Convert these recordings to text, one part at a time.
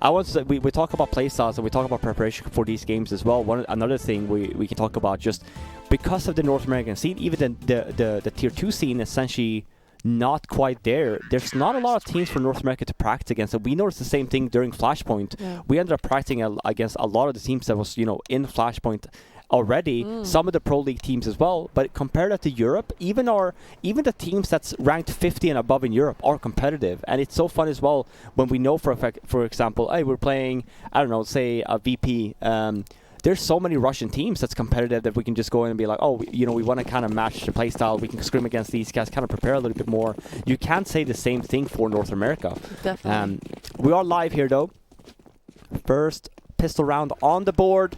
I want to say, we talk about playstyles and we talk about preparation for these games as well. Another thing we can talk about, just because of the North American scene, even the tier 2 scene essentially not quite there. There's not a lot of teams from North America to practice against. And we noticed the same thing during Flashpoint. Yeah. We ended up practicing against a lot of the teams that was, in Flashpoint already. Some of the Pro League teams as well. But compared to Europe, even the teams that's ranked 50 and above in Europe are competitive. And it's so fun as well when we know for example, hey, we're playing, I don't know, say a VP. There's so many Russian teams that's competitive that we can just go in and be like, oh, we want to kind of match the playstyle. We can scrim against these guys, kind of prepare a little bit more. You can't say the same thing for North America. Definitely. We are live here, though. First pistol round on the board.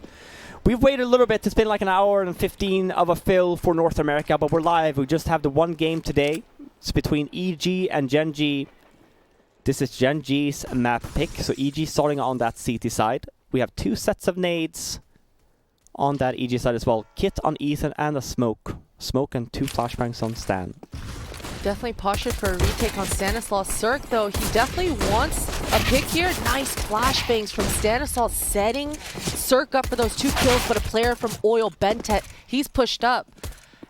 We've waited a little bit. It's been like an hour and 15 of a fill for North America, but we're live. We just have the one game today. It's between EG and Gen.G. This is Gen.G's map pick. So EG starting on that CT side. We have 2 sets of nades on that EG side as well. Kit on Ethan and a smoke. Smoke and 2 flashbangs on Stan. Definitely postured for a retake on Stanislaus. Cirque, though, he definitely wants a pick here. Nice flashbangs from Stanislaus, setting Cirque up for those 2 kills, but a player from Oil, Bentet, he's pushed up.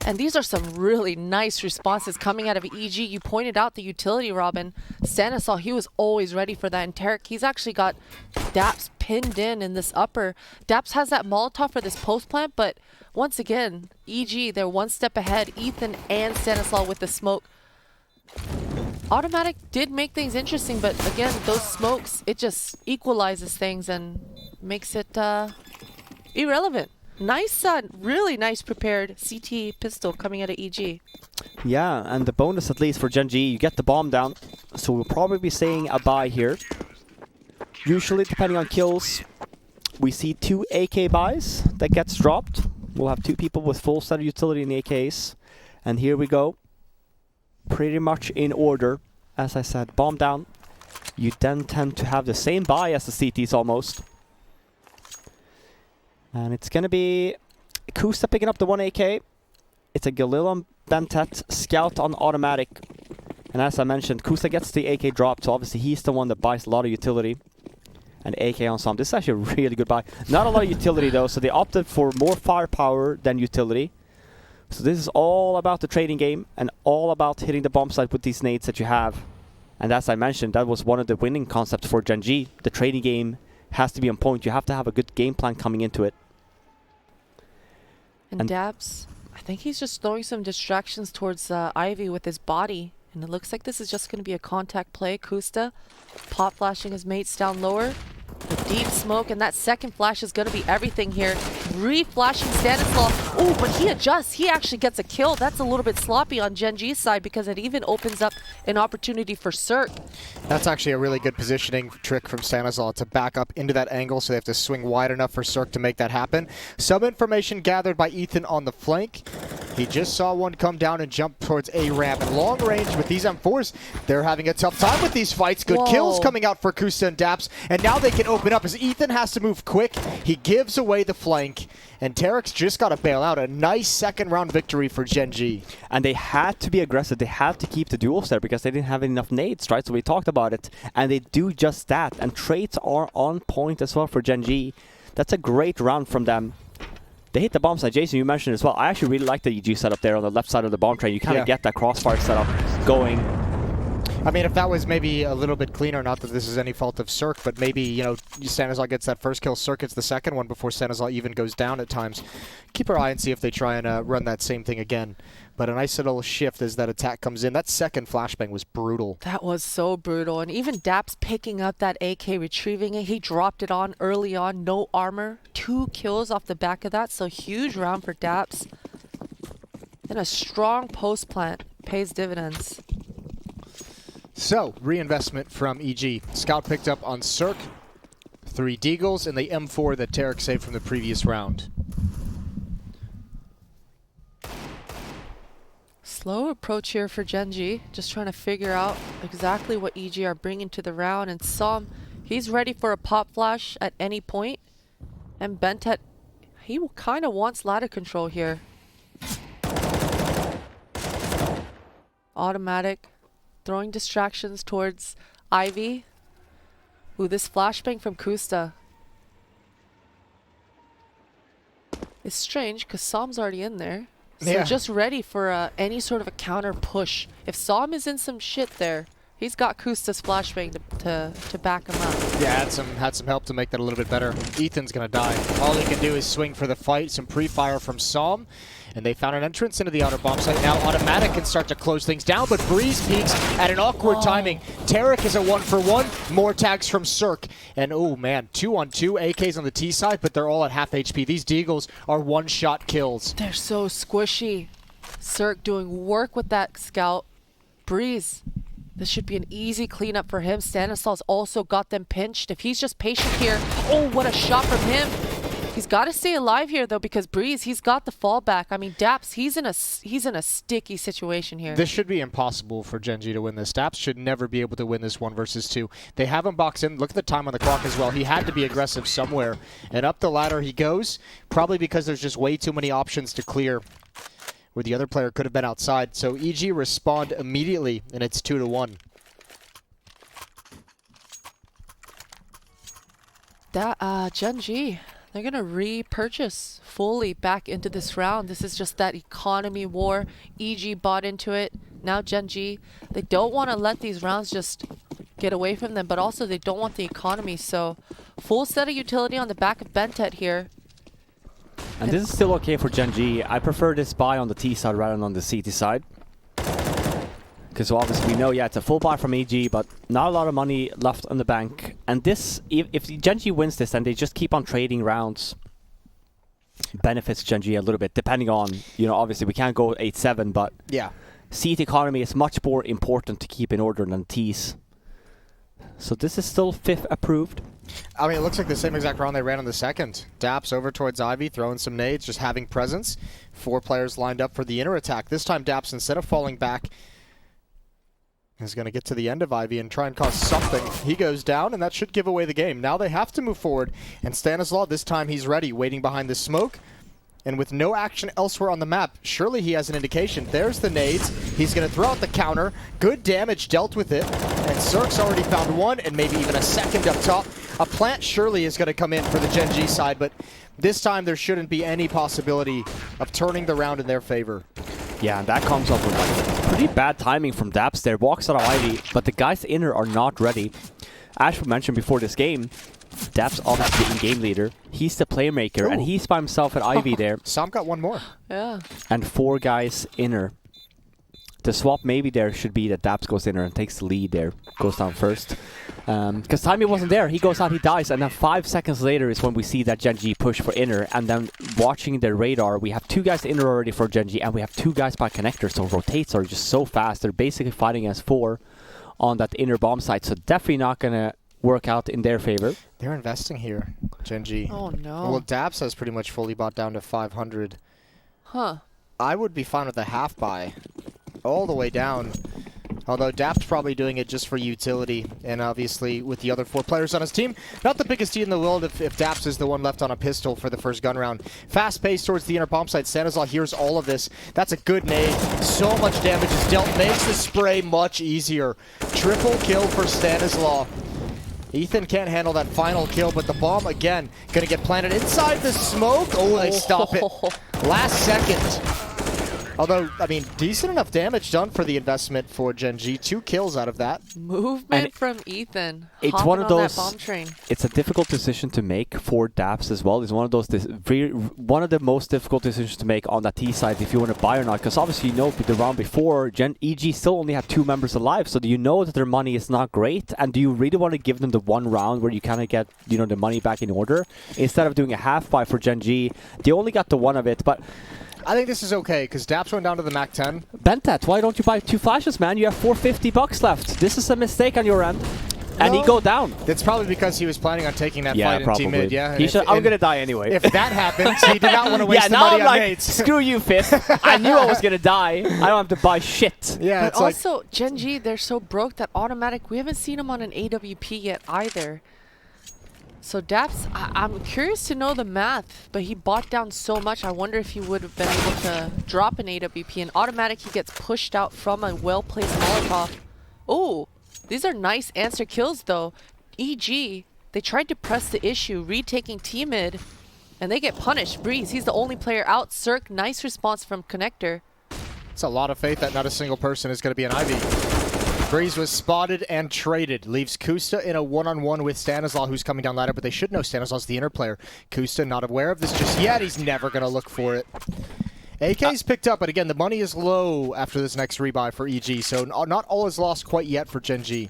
And these are some really nice responses coming out of EG. You pointed out the utility, Robin. Stanislaus, he was always ready for that. And Tarek, he's actually got Daps pinned in this upper. Daps has that Molotov for this post plant, but once again, EG, they're one step ahead. Ethan and Stanislaus with the smoke. Automatic did make things interesting, but again, those smokes, it just equalizes things and makes it irrelevant. Nice, really nice prepared CT pistol coming out of EG. Yeah, and the bonus at least for Gen.G, you get the bomb down. So we'll probably be saying a bye here. Usually, depending on kills, we see 2 AK buys that gets dropped. We'll have 2 people with full set of utility in the AKs. And here we go. Pretty much in order. As I said, bomb down. You then tend to have the same buy as the CTs almost. And it's going to be Kusa picking up the 1 AK. It's a Galil on Bentet, Scout on automatic. And as I mentioned, Kusa gets the AK drop, so obviously he's the one that buys a lot of utility. And AK on some. This is actually a really good buy. Not a lot of utility though, so they opted for more firepower than utility. So this is all about the trading game and all about hitting the bomb site with these nades that you have. And as I mentioned, that was one of the winning concepts for Gen.G. The trading game has to be on point. You have to have a good game plan coming into it. And Dabs, I think he's just throwing some distractions towards Ivy with his body. And it looks like this is just going to be a contact play. Kusta pop flashing his mates down lower. The deep smoke, and that second flash is going to be everything here. Re-flashing Stanislaus. Oh, but he adjusts. He actually gets a kill. That's a little bit sloppy on Gen.G's side because it even opens up an opportunity for Cirque. That's actually a really good positioning trick from Stanislaus to back up into that angle, so they have to swing wide enough for Cirque to make that happen. Some information gathered by Ethan on the flank. He just saw one come down and jump towards A ramp. And long range with these M4s, they're having a tough time with these fights. Good kills coming out for Kusa and Daps. And now they can open up as Ethan has to move quick. He gives away the flank. And Tarek's just got to bail out. A nice second round victory for Gen.G. And they had to be aggressive. They had to keep the duels there because they didn't have enough nades, right? So we talked about it. And they do just that. And trades are on point as well for Gen.G. That's a great round from them. They hit the bomb side. Jason, you mentioned as well. I actually really like the EG setup there on the left side of the bomb train. You kind of get that crossfire setup going. I mean, if that was maybe a little bit cleaner, not that this is any fault of Cirque, but maybe, Stanislaus gets that first kill, Cirque gets the second one before Stanislaus even goes down at times. Keep our eye and see if they try and run that same thing again. But a nice little shift as that attack comes in. That second flashbang was brutal. That was so brutal. And even Daps picking up that AK, retrieving it. He dropped it on early on. No armor. 2 kills off the back of that. So huge round for Daps. And a strong post plant pays dividends. So, reinvestment from EG. Scout picked up on Cirque. 3 Deagles and the M4 that Tarek saved from the previous round. Slow approach here for Gen.G. Just trying to figure out exactly what EG are bringing to the round. And Som, he's ready for a pop flash at any point. And Bentet, he kind of wants ladder control here. Automatic. Throwing distractions towards Ivy. Ooh, this flashbang from Kusta. It's strange because Som's already in there. So Yeah. just ready for any sort of a counter push. If Som is in some shit there, he's got Kusta's flashbang to back him up. Yeah, had some help to make that a little bit better. Ethan's gonna die. All he can do is swing for the fight. Some pre-fire from Som. And they found an entrance into the outer bomb site. Now Automatic can start to close things down, but Breeze peeks at an awkward timing. Tarek is a 1-for-1. More tags from Cirque. And oh man, 2-on-2 AKs on the T side, but they're all at half HP. These Deagles are one-shot kills. They're so squishy. Cirque doing work with that scout. Breeze. This should be an easy cleanup for him. Stanislaus also got them pinched. If he's just patient here. Oh, what a shot from him. He's got to stay alive here, though, because Breeze, he's got the fallback. I mean, Daps, he's in a sticky situation here. This should be impossible for Gen.G to win this. Daps should never be able to win this 1 versus 2. They have him boxed in. Look at the time on the clock as well. He had to be aggressive somewhere. And up the ladder he goes, probably because there's just way too many options to clear where the other player could have been outside. So EG respond immediately, and it's 2-1. That, Gen.G, they're going to repurchase fully back into this round. This is just that economy war. EG bought into it. Now Gen.G, they don't want to let these rounds just get away from them, but also they don't want the economy. So full set of utility on the back of Bentet here. And this is still okay for Gen.G. I prefer this buy on the T side rather than on the CT side. Because obviously we know, yeah, it's a full buy from EG, but not a lot of money left on the bank. And this, if Gen.G wins this and they just keep on trading rounds, benefits Gen.G a little bit, depending on, you know, obviously we can't go 8-7, but yeah, CT economy is much more important to keep in order than T's. So this is still 5th approved. I mean, it looks like the same exact round they ran on the second. Daps over towards Ivy, throwing some nades, just having presence. 4 players lined up for the inner attack. This time Daps, instead of falling back, is going to get to the end of Ivy and try and cause something. He goes down, and that should give away the game. Now they have to move forward, and Stanislaw, this time he's ready, waiting behind the smoke. And with no action elsewhere on the map, surely he has an indication. There's the nades. He's going to throw out the counter. Good damage dealt with it. And Cirque's already found 1, and maybe even a second up top. A plant surely is going to come in for the Gen.G side, but this time there shouldn't be any possibility of turning the round in their favor. Yeah, and that comes up with like pretty bad timing from Daps there. Walks out of Ivy, but the guys inner are not ready. As we mentioned before this game, Daps obviously the game leader. He's the playmaker, and he's by himself at Ivy there. Sam got 1 more. Yeah. And 4 guys inner. The swap maybe there should be that Daps goes inner and takes the lead there. Goes down first. Because Timey wasn't there. He goes out, he dies, and then 5 seconds later is when we see that Gen.G push for inner. And then watching the radar, we have 2 guys inner already for Gen.G, and we have 2 guys by connector. So rotates are just so fast. They're basically fighting as 4 on that inner bomb site. So definitely not going to work out in their favor. They're investing here, Gen.G. Oh, no. Well, Daps has pretty much fully bought down to 500. Huh. I would be fine with a half buy. All the way down. Although Dap's probably doing it just for utility, and obviously with the other 4 players on his team, not the biggest deal in the world if Daps is the one left on a pistol for the first gun round. Fast pace towards the inner bomb site. Stanislaw hears all of this. That's a good nade. So much damage is dealt. Makes the spray much easier. Triple kill for Stanislaw. Ethan can't handle that final kill, but the bomb again gonna get planted inside the smoke. Oh, they stop it. Last second. Although, I mean, decent enough damage done for the investment for Gen.G. 2 kills out of that. Movement from Ethan. It's one of those. That bomb train. It's a difficult decision to make for Daps as well. It's one of those. One of the most difficult decisions to make on that T side if you want to buy or not. Because obviously you know the round before, EG still only had 2 members alive. So do you know that their money is not great? And do you really want to give them the 1 round where you kind of get the money back in order instead of doing a half buy for Gen.G? They only got the 1 of it, but. I think this is okay, because Daps went down to the Mac 10. Bentet, why don't you buy 2 flashes, man? You have $450 left. This is a mistake on your end. And he go down. It's probably because he was planning on taking that fight in team mid, yeah? He should, I'm going to die anyway. If that happens, he did not want to waste the money on mates. Screw you, Fifth. I knew I was going to die. I don't have to buy shit. Yeah, but also, Gen.G, they're so broke that automatic, we haven't seen him on an AWP yet either. So Daps, I'm curious to know the math, but he bought down so much, I wonder if he would have been able to drop an AWP. And automatic, he gets pushed out from a well-placed Molotov. Oh, these are nice answer kills, though. EG, they tried to press the issue, retaking T-mid, and they get punished. Breeze, he's the only player out. Cirque, nice response from Connector. It's a lot of faith that not a single person is going to be an Ivy. Breeze was spotted and traded. Leaves Kusta in a one-on-one with Stanislaw, who's coming down ladder, but they should know Stanislaw's the inner player. Kusta not aware of this just yet. He's never going to look for it. AK's picked up, but again, the money is low after this next rebuy for EG, so not all is lost quite yet for Gen.G.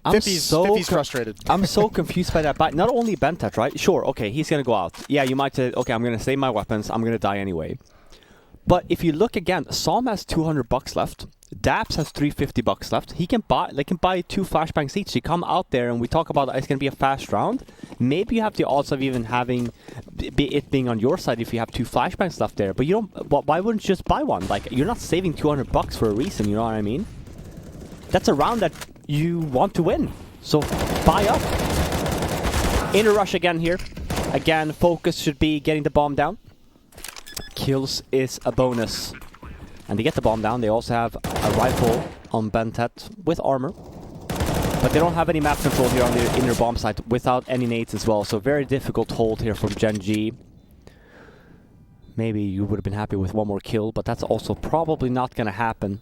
50's frustrated. I'm so confused by that. But not only Bentet, right? Sure, okay, he's going to go out. Yeah, you might say, okay, I'm going to save my weapons. I'm going to die anyway. But if you look again, Psalm has $200 left. Daps has $350 left. They can buy 2 flashbangs each. You come out there and we talk about it's going to be a fast round. Maybe you have the odds of even having it being on your side if you have 2 flashbangs left there. But you don't. Why wouldn't you just buy one? Like, you're not saving $200 for a reason. You know what I mean? That's a round that you want to win. So buy up. Inner rush again here. Again, focus should be getting the bomb down. Kills is a bonus. And to get the bomb down, they also have a rifle on Bentet with armor. But they don't have any map control here on the inner bomb site without any nades as well. So very difficult hold here from Gen.G. Maybe you would have been happy with one more kill, but that's also probably not going to happen.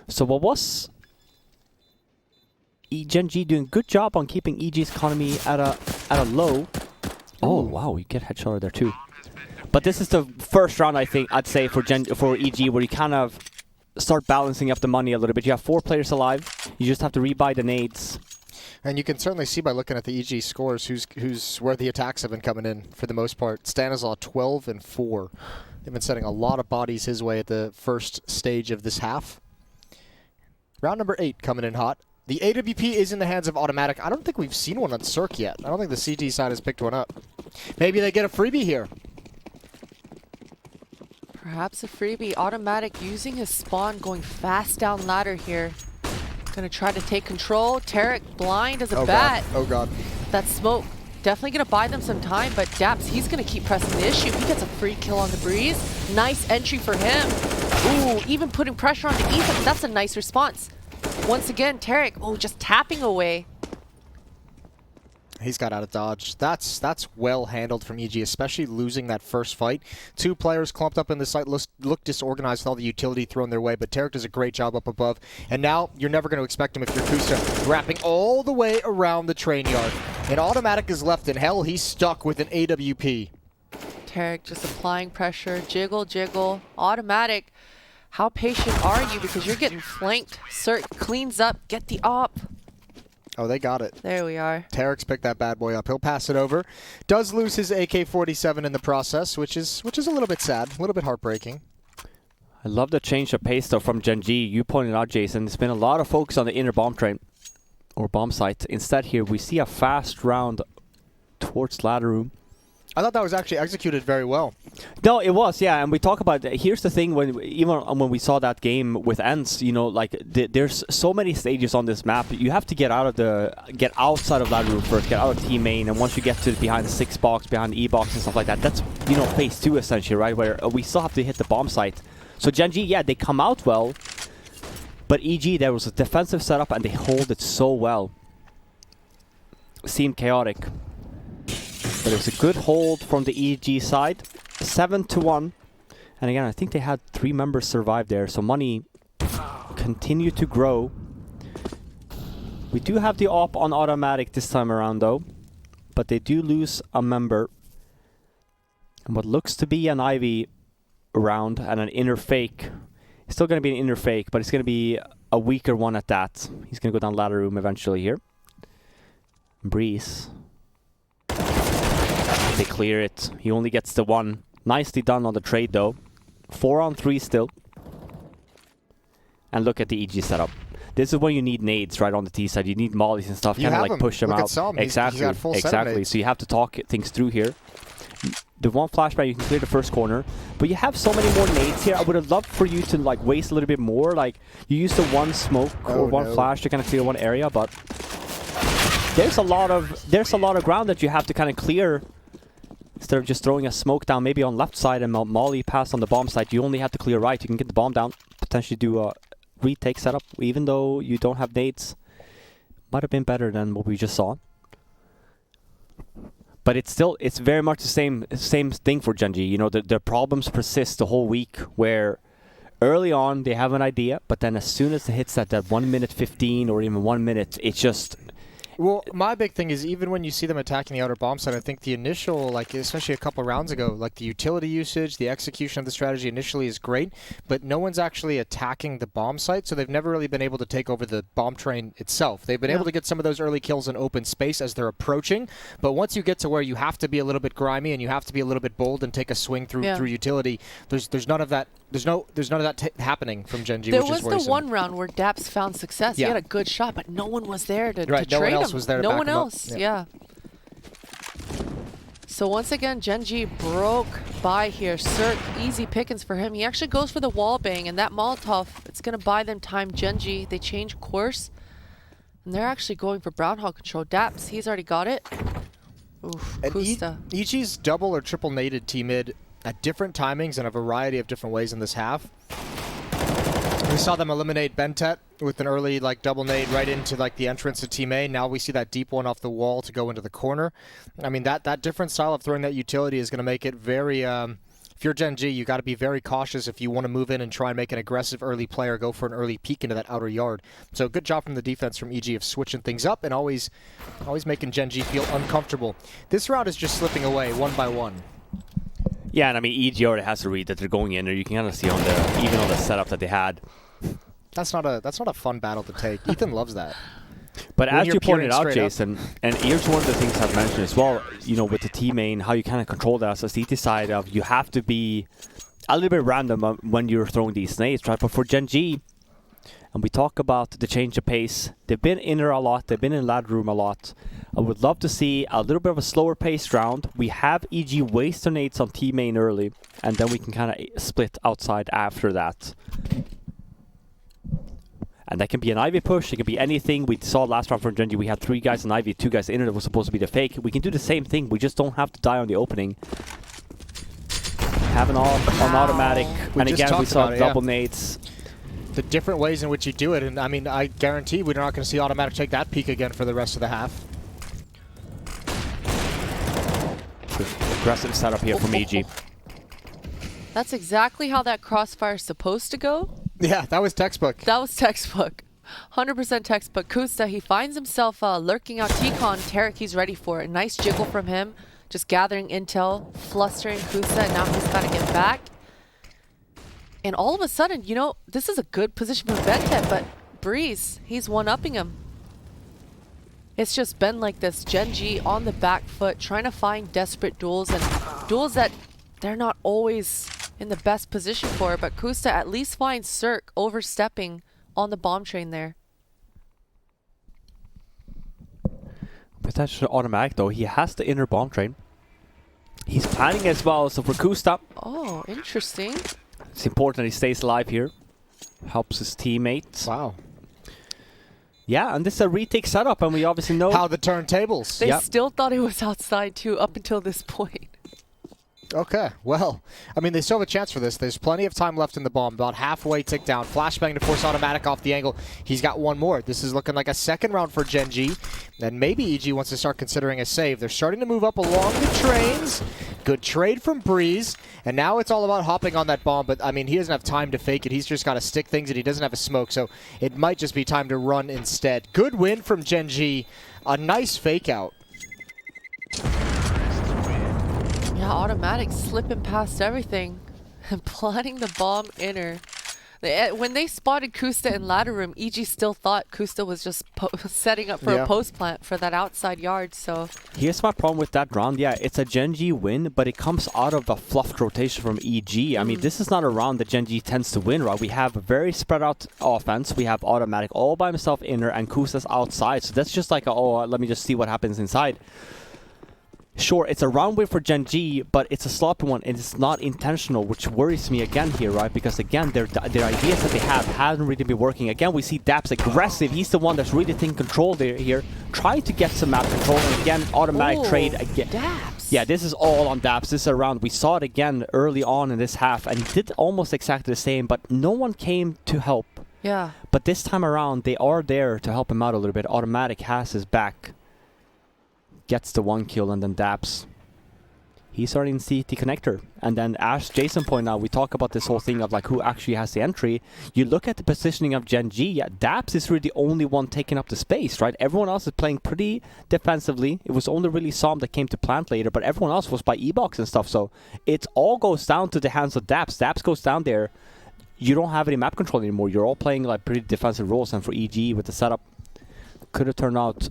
So what was Gen.G doing a good job on keeping EG's economy at a low. Oh wow, you get headshot there too. But this is the first round, I think, I'd say, for EG, where you kind of start balancing up the money a little bit. You have 4 players alive. You just have to rebuy the nades. And you can certainly see by looking at the EG scores who's where the attacks have been coming in for the most part. Stanislaw 12 and 4. They've been setting a lot of bodies his way at the first stage of this half. Round number 8 coming in hot. The AWP is in the hands of Automatic. I don't think we've seen one on Cirque yet. I don't think the CT side has picked one up. Maybe they get a freebie here. Perhaps a freebie. Automatic using his spawn, going fast down ladder here. Gonna try to take control. Tarek blind as a bat. God. Oh god. That smoke definitely gonna buy them some time, but Daps, he's gonna keep pressing the issue. He gets a free kill on the Breeze. Nice entry for him. Ooh, even putting pressure onto Ethan. That's a nice response. Once again, Tarek, just tapping away. He's got out of dodge. That's well handled from EG, especially losing that first fight. 2 players clumped up in the site, look disorganized with all the utility thrown their way, but Tarek does a great job up above. And now you're never going to expect him if you're Kusta, wrapping all the way around the train yard. And Automatic is left in hell. He's stuck with an AWP. Tarek just applying pressure, jiggle, jiggle. Automatic, how patient are you? Because you're getting flanked. Cert cleans up, get the op. Oh, they got it. There we are. Tarek's picked that bad boy up. He'll pass it over. Does lose his AK-47 in the process, which is a little bit sad, a little bit heartbreaking. I love the change of pace though from Gen.G. You pointed out, Jason. There's been a lot of focus on the inner bomb train or bomb site. Instead, here we see a fast round towards ladder room. I thought that was actually executed very well. No, it was, yeah. And we talk about, here's the thing, even when we saw that game with Ents, you know, like there's so many stages on this map. You have to get outside of ladder room first, get out of T main, and once you get to behind the 6 box, behind the E box and stuff like that, that's, you know, phase 2 essentially, right? Where we still have to hit the bomb site. So Gen.G, yeah, they come out well, but EG, there was a defensive setup and they hold it so well. Seemed chaotic. But it was a good hold from the EG side. 7-1. And again, I think they had 3 members survive there. So money continue to grow. We do have the op on Automatic this time around though. But they do lose a member. And what looks to be an Ivy round and an inner fake. It's still going to be an inner fake, but it's going to be a weaker one at that. He's going to go down ladder room eventually here. Breeze. They clear it. He only gets the 1. Nicely done on the trade though. 4 on 3 still. And look at the EG setup. This is when you need nades right on the T side. You need mollies and stuff. Kind of like push them out. Exactly. Exactly. So you have to talk things through here. The 1 flashbang, you can clear the first corner. But you have so many more nades here. I would have loved for you to like waste a little bit more. Like you use the 1 smoke or 1 flash to kind of clear 1 area, but there's a lot of ground that you have to kind of clear. Instead of just throwing a smoke down maybe on left side and molly pass on the bomb side, you only have to clear right. You can get the bomb down, potentially do a retake setup, even though you don't have nades. might have been better than what we just saw. But it's very much the same thing for Genji. You know, the problems persist the whole week where early on they have an idea, but then as soon as it hits that 1 minute 15 or even 1 minute, it's just... Well, my big thing is even when you see them attacking the outer bomb site, I think the initial, like especially a couple rounds ago, like the utility usage, the execution of the strategy initially is great, but no one's actually attacking the bomb site, so they've never really been able to take over the bomb train itself. They've been able to get some of those early kills in open space as they're approaching, but once you get to where you have to be a little bit grimy and you have to be a little bit bold and take a swing through utility, there's none of that. There's none of that happening from Gen.G, which is worrisome. There was the one round where Daps found success. He had a good shot, but no one was there to trade him. No one else was there to back him up. No one else, yeah. So once again, Gen.G broke by here. Cirque, easy pickings for him. He actually goes for the wall bang, and that Molotov, it's going to buy them time. Gen.G, they change course, and they're actually going for Brown Hog control. Daps, he's already got it. Oof, and Kusta. EG's double or triple naded T-mid at different timings and a variety of different ways in this half. We saw them eliminate Bentet with an early double nade right into the entrance to Team A. Now we see that deep one off the wall to go into the corner. I mean, that different style of throwing that utility is going to make it very... if you're Gen.G, you got to be very cautious if you want to move in and try and make an aggressive early play or go for an early peek into that outer yard. So good job from the defense from EG of switching things up and always making Gen.G feel uncomfortable. This round is just slipping away one by one. Yeah, and I mean, EG already has to read that they're going in there. You can kind of see even on the setup that they had. That's not a fun battle to take. Ethan loves that. But when as you pointed out, Jason, and here's one of the things I've mentioned as well, you know, with the T main, how you kind of control the SSDT side of you have to be a little bit random when you're throwing these nades, right? But for Gen.G, and we talk about the change of pace, they've been in there a lot, they've been in ladder room a lot. I would love to see a little bit of a slower paced round. We have EG waste their nades on T main early, and then we can kind of split outside after that. And that can be an Ivy push, it can be anything. We saw last round from Genji, we had 3 guys on Ivy, 2 guys in it that was supposed to be the fake. We can do the same thing, we just don't have to die on the opening. Have an automatic, and again we saw double nades. The different ways in which you do it, and I mean, I guarantee we're not going to see automatic take that peak again for the rest of the half. Aggressive setup here from EG. That's exactly how that crossfire is supposed to go. Yeah, that was textbook. That was textbook. 100% textbook. Kusta, he finds himself lurking out T-Con. Tarek, he's ready for it. Nice jiggle from him. Just gathering intel, flustering Kusta, and now he's got to get back. And all of a sudden, you know, this is a good position for Bentet, but Breeze, he's one-upping him. It's just been like this. Gen.G on the back foot, trying to find desperate duels, and duels that they're not always in the best position for, but Kusta at least finds Cirque overstepping on the bomb train there. Potential automatic though, he has the inner bomb train. He's planning as well, so for Kusta. Oh, interesting. It's important that he stays alive here. Helps his teammates. Wow. Yeah, and this is a retake setup, and we obviously know how the turntables. They still thought it was outside too, up until this point. Okay, well, I mean, they still have a chance for this. There's plenty of time left in the bomb, about halfway tick down. Flashbang to force automatic off the angle. He's got one more. This is looking like a second round for Gen.G. And maybe EG wants to start considering a save. They're starting to move up along the trains. Good trade from Breeze. And now it's all about hopping on that bomb. But, I mean, he doesn't have time to fake it. He's just got to stick things, and he doesn't have a smoke. So it might just be time to run instead. Good win from Gen.G. A nice fake out. Yeah, automatic slipping past everything and planting the bomb inner. When they spotted Kusta in ladder room, EG still thought Kusta was just setting up for a post plant for that outside yard. So here's my problem with that round. Yeah, it's a Gen.G win, but it comes out of the fluffed rotation from EG. I mean, this is not a round that Gen.G tends to win, right? We have a very spread out offense. We have automatic all by himself inner and Kusta's outside. So that's just like, let me just see what happens inside. Sure, it's a round win for Gen.G, but it's a sloppy one, and it's not intentional, which worries me again here, right? Because again, their ideas that they have hasn't really been working. Again, we see Daps aggressive. He's the one that's really taking control here, trying to get some map control, and again, automatic trade again. Daps. Yeah, this is all on Daps. This is a round. We saw it again early on in this half, and he did almost exactly the same, but no one came to help Yeah. But this time around, they are there to help him out a little bit. Automatic has his back. Gets the 1 kill, and then Daps. He's starting to see the connector. And then as Jason pointed out, we talk about this whole thing of like who actually has the entry. You look at the positioning of Gen.G, yeah, Daps is really the only one taking up the space, right? Everyone else is playing pretty defensively. It was only really Som that came to plant later, but everyone else was by E-box and stuff. So it all goes down to the hands of Daps. Daps goes down there. You don't have any map control anymore. You're all playing like pretty defensive roles, and for EG with the setup, could have turned out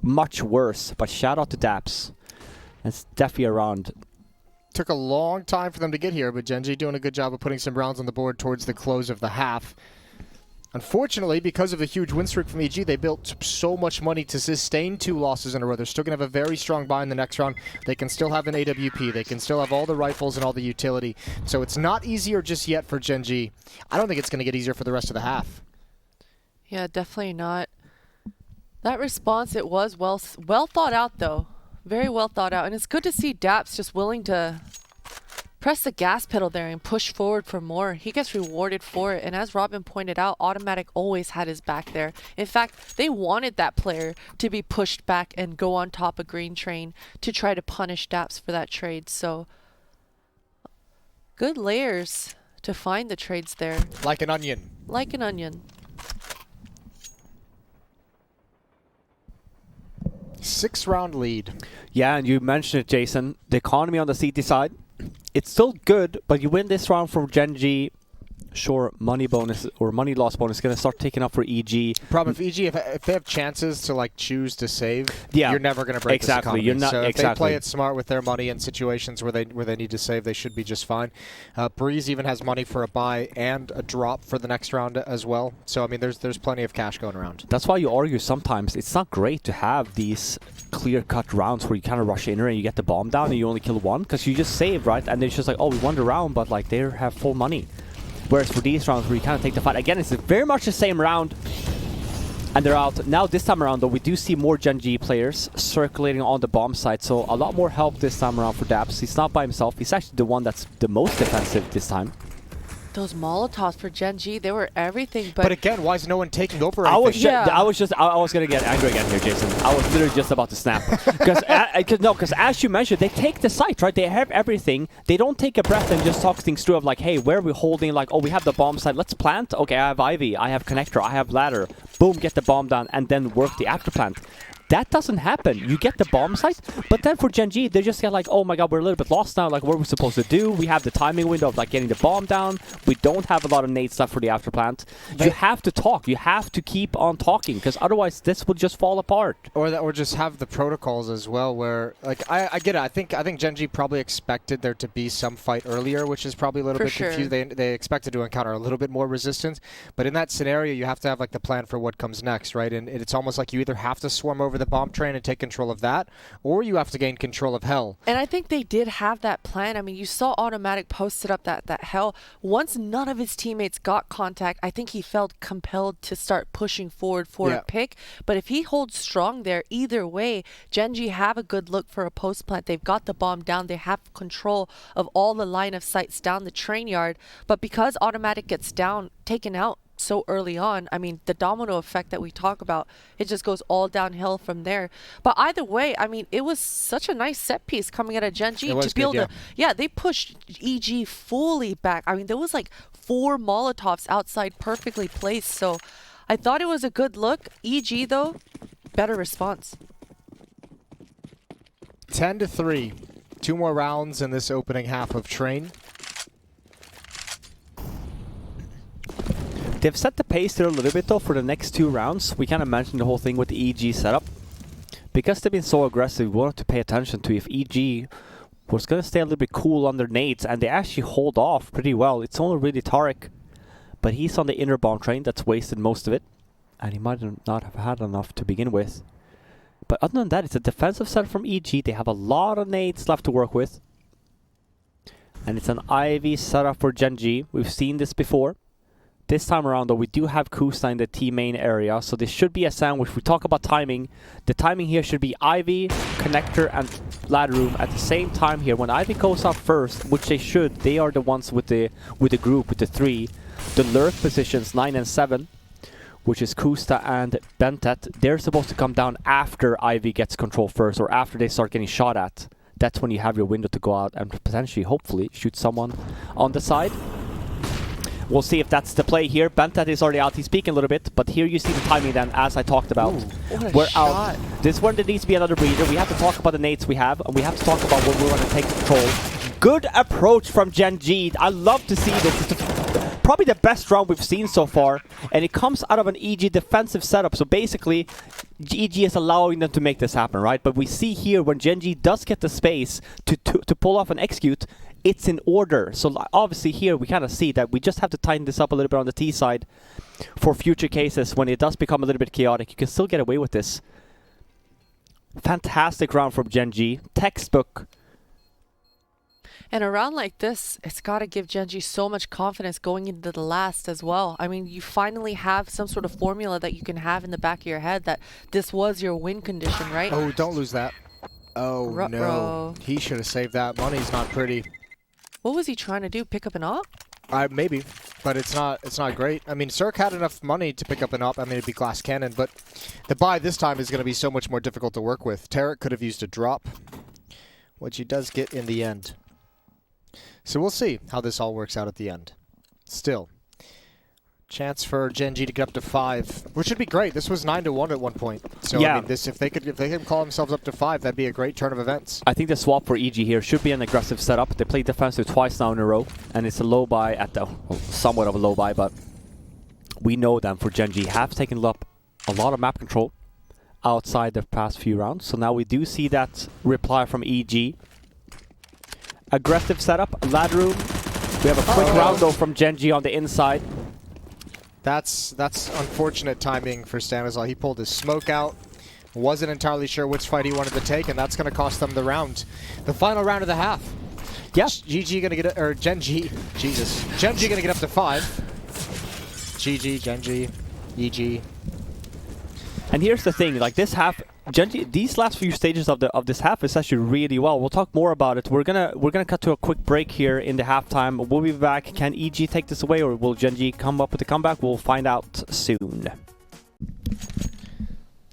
much worse. But shout out to Daps. It's definitely around. Took a long time for them to get here, but Gen.G doing a good job of putting some rounds on the board towards the close of the half. Unfortunately, because of the huge win streak from EG, they built so much money to sustain 2 losses in a row. They're still going to have a very strong buy in the next round. They can still have an AWP. They can still have all the rifles and all the utility. So it's not easier just yet for Gen.G. I don't think it's going to get easier for the rest of the half. Yeah, definitely not. That response, it was well thought out, though. Very well thought out. And it's good to see Daps just willing to press the gas pedal there and push forward for more. He gets rewarded for it. And as Robin pointed out, Automatic always had his back there. In fact, they wanted that player to be pushed back and go on top of Green Train to try to punish Daps for that trade. So good layers to find the trades there. Like an onion. Like an onion. 6-round lead. Yeah, and you mentioned it, Jason. The economy on the CT side, it's still good, but you win this round from Gen.G. Sure, money bonus or money loss bonus is going to start taking up for EG. Problem if EG, if they have chances to like choose to save, yeah, you're never going to break this economy. You're not, so if exactly. they play it smart with their money in situations where they need to save, they should be just fine. Breeze even has money for a buy and a drop for the next round as well. So I mean, there's plenty of cash going around. That's why you argue sometimes it's not great to have these clear-cut rounds where you kind of rush in and you get the bomb down and you only kill 1 because you just save, right? And it's just like, oh, we won the round, but like they have full money. Whereas for these rounds where you kind of take the fight, again, it's very much the same round. And they're out. Now this time around, though, we do see more Gen.G players circulating on the bomb site. So a lot more help this time around for Daps. He's not by himself. He's actually the one that's the most defensive this time. Those Molotovs for Gen.G, they were everything. But again, why is no one taking over? I was gonna get angry again here, Jason. I was literally just about to snap because as you mentioned, they take the site, right? They have everything. They don't take a breath and just talk things through of like, hey, where are we holding? Like, oh, we have the bomb site. Let's plant. Okay, I have Ivy. I have connector. I have ladder. Boom, get the bomb down and then work the after plant. That doesn't happen. You get the bomb site, but then for Gen.G, they just get like, oh my god, we're a little bit lost now. Like, what are we supposed to do? We have the timing window of like getting the bomb down. We don't have a lot of nade stuff for the after plant. You have to talk. You have to keep on talking because otherwise this will just fall apart. Or just have the protocols as well, where like I get it. I think Gen.G probably expected there to be some fight earlier, which is probably a little bit confused. They expected to encounter a little bit more resistance, but in that scenario, you have to have like the plan for what comes next, right? And it's almost like you either have to swarm over the bomb train and take control of that, or you have to gain control of Hell. And I think they did have that plan. I mean, you saw Automatic posted up that Hell. Once none of his teammates got contact, I think he felt compelled to start pushing forward for a pick. But if he holds strong there, either way, Gen.G have a good look for a post plant. They've got the bomb down. They have control of all the line of sights down the train yard. But because Automatic gets taken out so early on, I mean, the domino effect that we talk about, it just goes all downhill from there. But either way, I mean, it was such a nice set piece coming out of Gen.G to be able to, they pushed EG fully back. I mean, there was like 4 Molotovs outside perfectly placed. So I thought it was a good look. EG though, better response. 10-3. 2 more rounds in this opening half of Train. They've set the pace there a little bit though for the next 2 rounds. We kind of mentioned the whole thing with the EG setup. Because they've been so aggressive, we wanted to pay attention to if EG was going to stay a little bit cool on their nades, and they actually hold off pretty well. It's only really Tarek, but he's on the inner bomb train that's wasted most of it, and he might not have had enough to begin with. But other than that, it's a defensive setup from EG. They have a lot of nades left to work with. And it's an Ivy setup for Gen.G. We've seen this before. This time around, though, we do have Kusta in the T main area, so this should be a sandwich. We talk about timing. The timing here should be Ivy, Connector, and Ladder Room at the same time here. When Ivy goes up first, which they should, they are the ones with the group, with the 3. The lurk positions 9 and 7, which is Kusta and Bentet, they're supposed to come down after Ivy gets control first, or after they start getting shot at. That's when you have your window to go out and potentially, hopefully, shoot someone on the side. We'll see if that's the play here. Bentet is already out. He's peeking a little bit, but here you see the timing then, as I talked about. Ooh, what a We're shot. out. This one, there needs to be another breather. We have to talk about the nades we have, and we have to talk about when we want to take control. Good approach from Gen.G. I love to see this. It's probably the best round we've seen so far, and it comes out of an EG defensive setup. So basically, EG is allowing them to make this happen, right? But we see here when Gen.G does get the space to pull off and execute, it's in order. So obviously here we kind of see that we just have to tighten this up a little bit on the T side for future cases when it does become a little bit chaotic. You can still get away with this. Fantastic round from Gen.G. Textbook. And a round like this, it's got to give Genji so much confidence going into the last as well. I mean, you finally have some sort of formula that you can have in the back of your head that this was your win condition, right? Oh, don't lose that. Oh, no. He should have saved that. Money's not pretty. What was he trying to do? Pick up an op? Maybe, but it's not great. I mean, Cirque had enough money to pick up an op. I mean, it'd be glass cannon, but the buy this time is going to be so much more difficult to work with. Tarek could have used a drop, which he does get in the end. So we'll see how this all works out at the end. Still, chance for Gen.G to get up to 5, which would be great. This was 9-1 at one point. So yeah. I mean, if they could call themselves up to 5, that'd be a great turn of events. I think the swap for EG here should be an aggressive setup. They played defensive twice now in a row, and it's a low buy at the somewhat of a low buy, but we know them for Gen.G have taken up a lot of map control outside the past few rounds. So now we do see that reply from EG. Aggressive setup, ladder room. We have a quick round though from Gen.G on the inside. That's unfortunate timing for Stanislaw. He pulled his smoke out. Wasn't entirely sure which fight he wanted to take, and that's going to cost them the round. The final round of the half. Yeah. GG going to get, or Gen.G. Jesus. Gen.G going to get up to 5. GG, Gen.G, EG. And here's the thing, like this half, Gen.G, these last few stages of this half is actually really well. We'll talk more about it. We're gonna cut to a quick break here in the halftime. We'll be back. Can EG take this away, or will Gen.G come up with a comeback? We'll find out soon.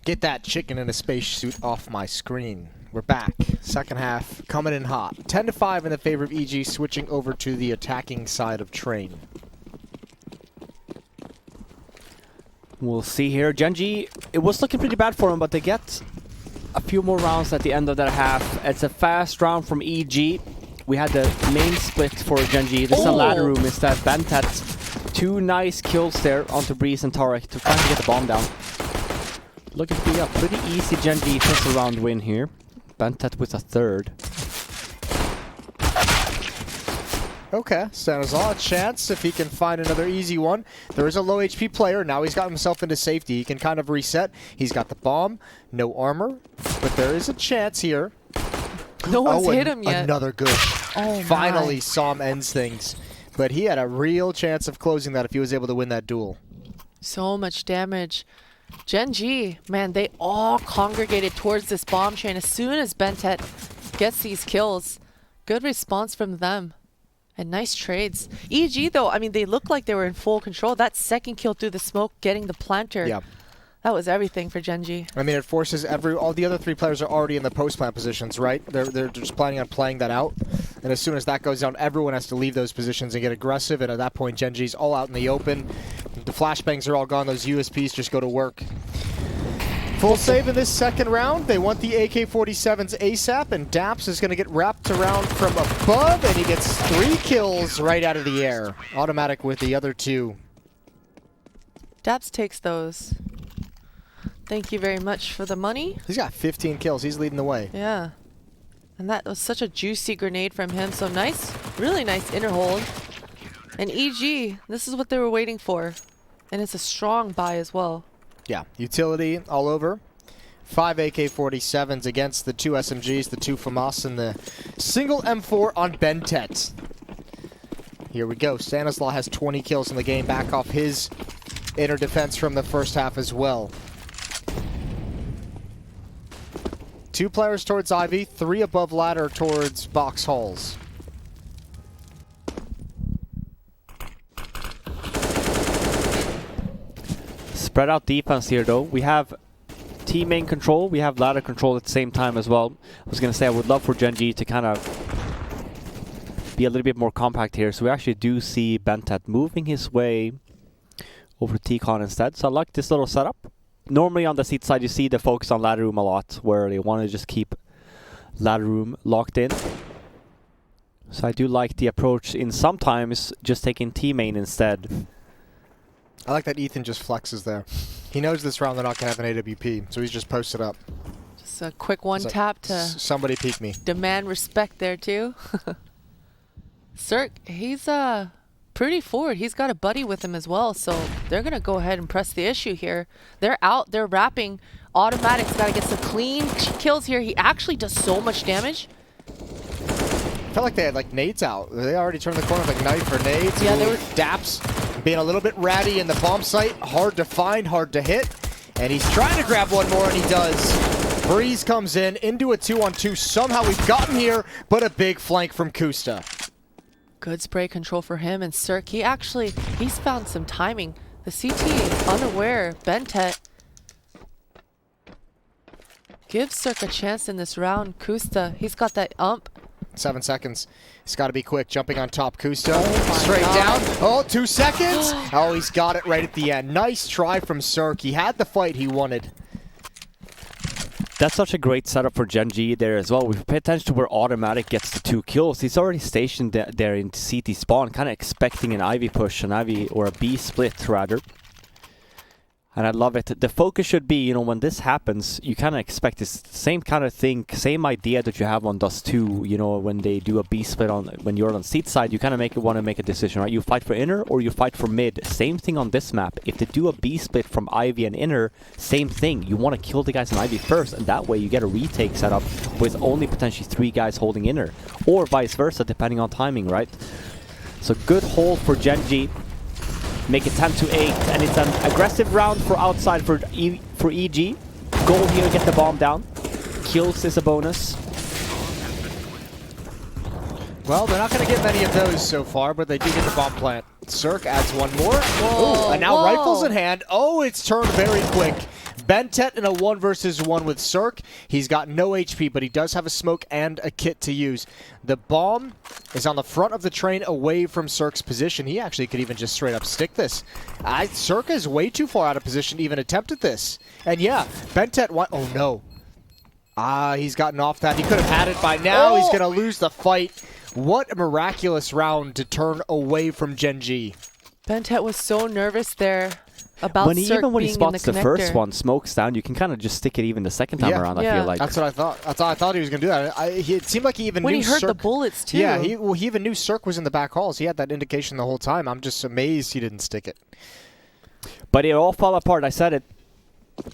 Get that chicken in a spacesuit off my screen. We're back. Second half coming in hot. 10-5 in the favor of EG, switching over to the attacking side of Train. We'll see here. Gen.G, it was looking pretty bad for him, but they get a few more rounds at the end of that half. It's a fast round from EG. We had the main split for Gen.G. This is a ladder room instead. Bentet, 2 nice kills there onto Breeze and Tarek to try to get the bomb down. Looking to be a pretty easy Gen.G first round win here. Bentet with a 3rd. Okay, Stanislaw, a chance if he can find another easy one. There is a low HP player. Now he's got himself into safety. He can kind of reset. He's got the bomb, no armor, but there is a chance here. No one's hit him yet. Another good. Finally, Som ends things. But he had a real chance of closing that if he was able to win that duel. So much damage. Gen.G, man, they all congregated towards this bomb chain as soon as Bentet gets these kills. Good response from them. And nice trades. EG, though, I mean, they looked like they were in full control. That second kill through the smoke, getting the planter. Yeah. That was everything for Gen.G. I mean, it forces all the other 3 players are already in the post-plant positions, right? They're just planning on playing that out. And as soon as that goes down, everyone has to leave those positions and get aggressive. And at that point, Gen.G's all out in the open. The flashbangs are all gone. Those USPs just go to work. Full save in this second round. They want the AK-47s ASAP, and Daps is going to get wrapped around from above, and he gets 3 kills right out of the air. Automatic with the other 2. Daps takes those. Thank you very much for the money. He's got 15 kills. He's leading the way. Yeah. And that was such a juicy grenade from him. So nice, really nice inner hold. And EG, this is what they were waiting for. And it's a strong buy as well. Yeah, utility all over. 5 AK-47s against the 2 SMGs, the 2 FAMAS, and the single M4 on Bentet. Here we go. Stanislaw has 20 kills in the game, back off his inner defense from the first half as well. 2 players towards Ivy, 3 above ladder towards box halls. Spread out defense here though. We have team main control, we have ladder control at the same time as well. I was gonna say I would love for Gen.G to kind of be a little bit more compact here. So we actually do see Bentet moving his way over to T-Con instead. So I like this little setup. Normally on the seat side you see the focus on ladder room a lot, where they want to just keep ladder room locked in. So I do like the approach in sometimes just taking T main instead. I like that Ethan just flexes there. He knows this round they're not going to have an AWP, so he's just posted up. Just a quick one tap to somebody peek me. Demand respect there too. Cirque, he's pretty forward. He's got a buddy with him as well, so they're going to go ahead and press the issue here. They're out, they're wrapping. Automatic's got to get some clean kills here. He actually does so much damage. Felt like they had like nades out. They already turned the corner with like knife or nades. Yeah, they were daps being a little bit ratty in the bomb site. Hard to find, hard to hit. And he's trying to grab one more, and he does. Breeze comes in into a 2-on-2. Somehow we've gotten here, but a big flank from Kusta. Good spray control for him, and Cirque, he's found some timing. The CT is unaware. Bentet gives Cirque a chance in this round. Kusta, he's got that ump. 7 seconds. He's got to be quick. Jumping on top. Kusta. Straight down. Oh, 2 seconds. Oh, he's got it right at the end. Nice try from Cirque. He had the fight he wanted. That's such a great setup for Gen.G there as well. We pay attention to where Automatic gets the 2 kills. He's already stationed there in CT spawn, kind of expecting an Ivy push, an Ivy or a B split rather. And I love it. The focus should be, you know, when this happens, you kind of expect this same kind of thing, same idea that you have on Dust 2, you know, when they do a B split on, when you're on seat side, you kind of want to make a decision, right? You fight for inner or you fight for mid. Same thing on this map. If they do a B split from Ivy and inner, same thing. You want to kill the guys in Ivy first, and that way you get a retake setup with only potentially 3 guys holding inner. Or vice versa, depending on timing, right? So good hold for Gen.G. Make it 10-8, and it's an aggressive round for outside for EG. Goal here, get the bomb down. Kills is a bonus. Well, they're not going to get many of those so far, but they do get the bomb plant. Cirque adds one more. Ooh, and now rifles in hand. Oh, it's turned very quick. Bentet in a 1 versus 1 with Cirque. He's got no HP, but he does have a smoke and a kit to use. The bomb is on the front of the train away from Cirque's position. He actually could even just straight up stick this. Cirque is way too far out of position to even attempt at this. And yeah, Bentet, oh no. He's gotten off that. He could have had it by now. He's going to lose the fight. What a miraculous round to turn away from Gen.G. Bentet was so nervous there about when he spots the first one, smokes down, you can kind of just stick it even the second time around, I feel like. That's what I thought. I thought he was going to do that. It seemed like he even knew when he heard Cirque, the bullets, too. Yeah, he even knew Cirque was in the back halls. He had that indication the whole time. I'm just amazed he didn't stick it. But it all fell apart. I said it.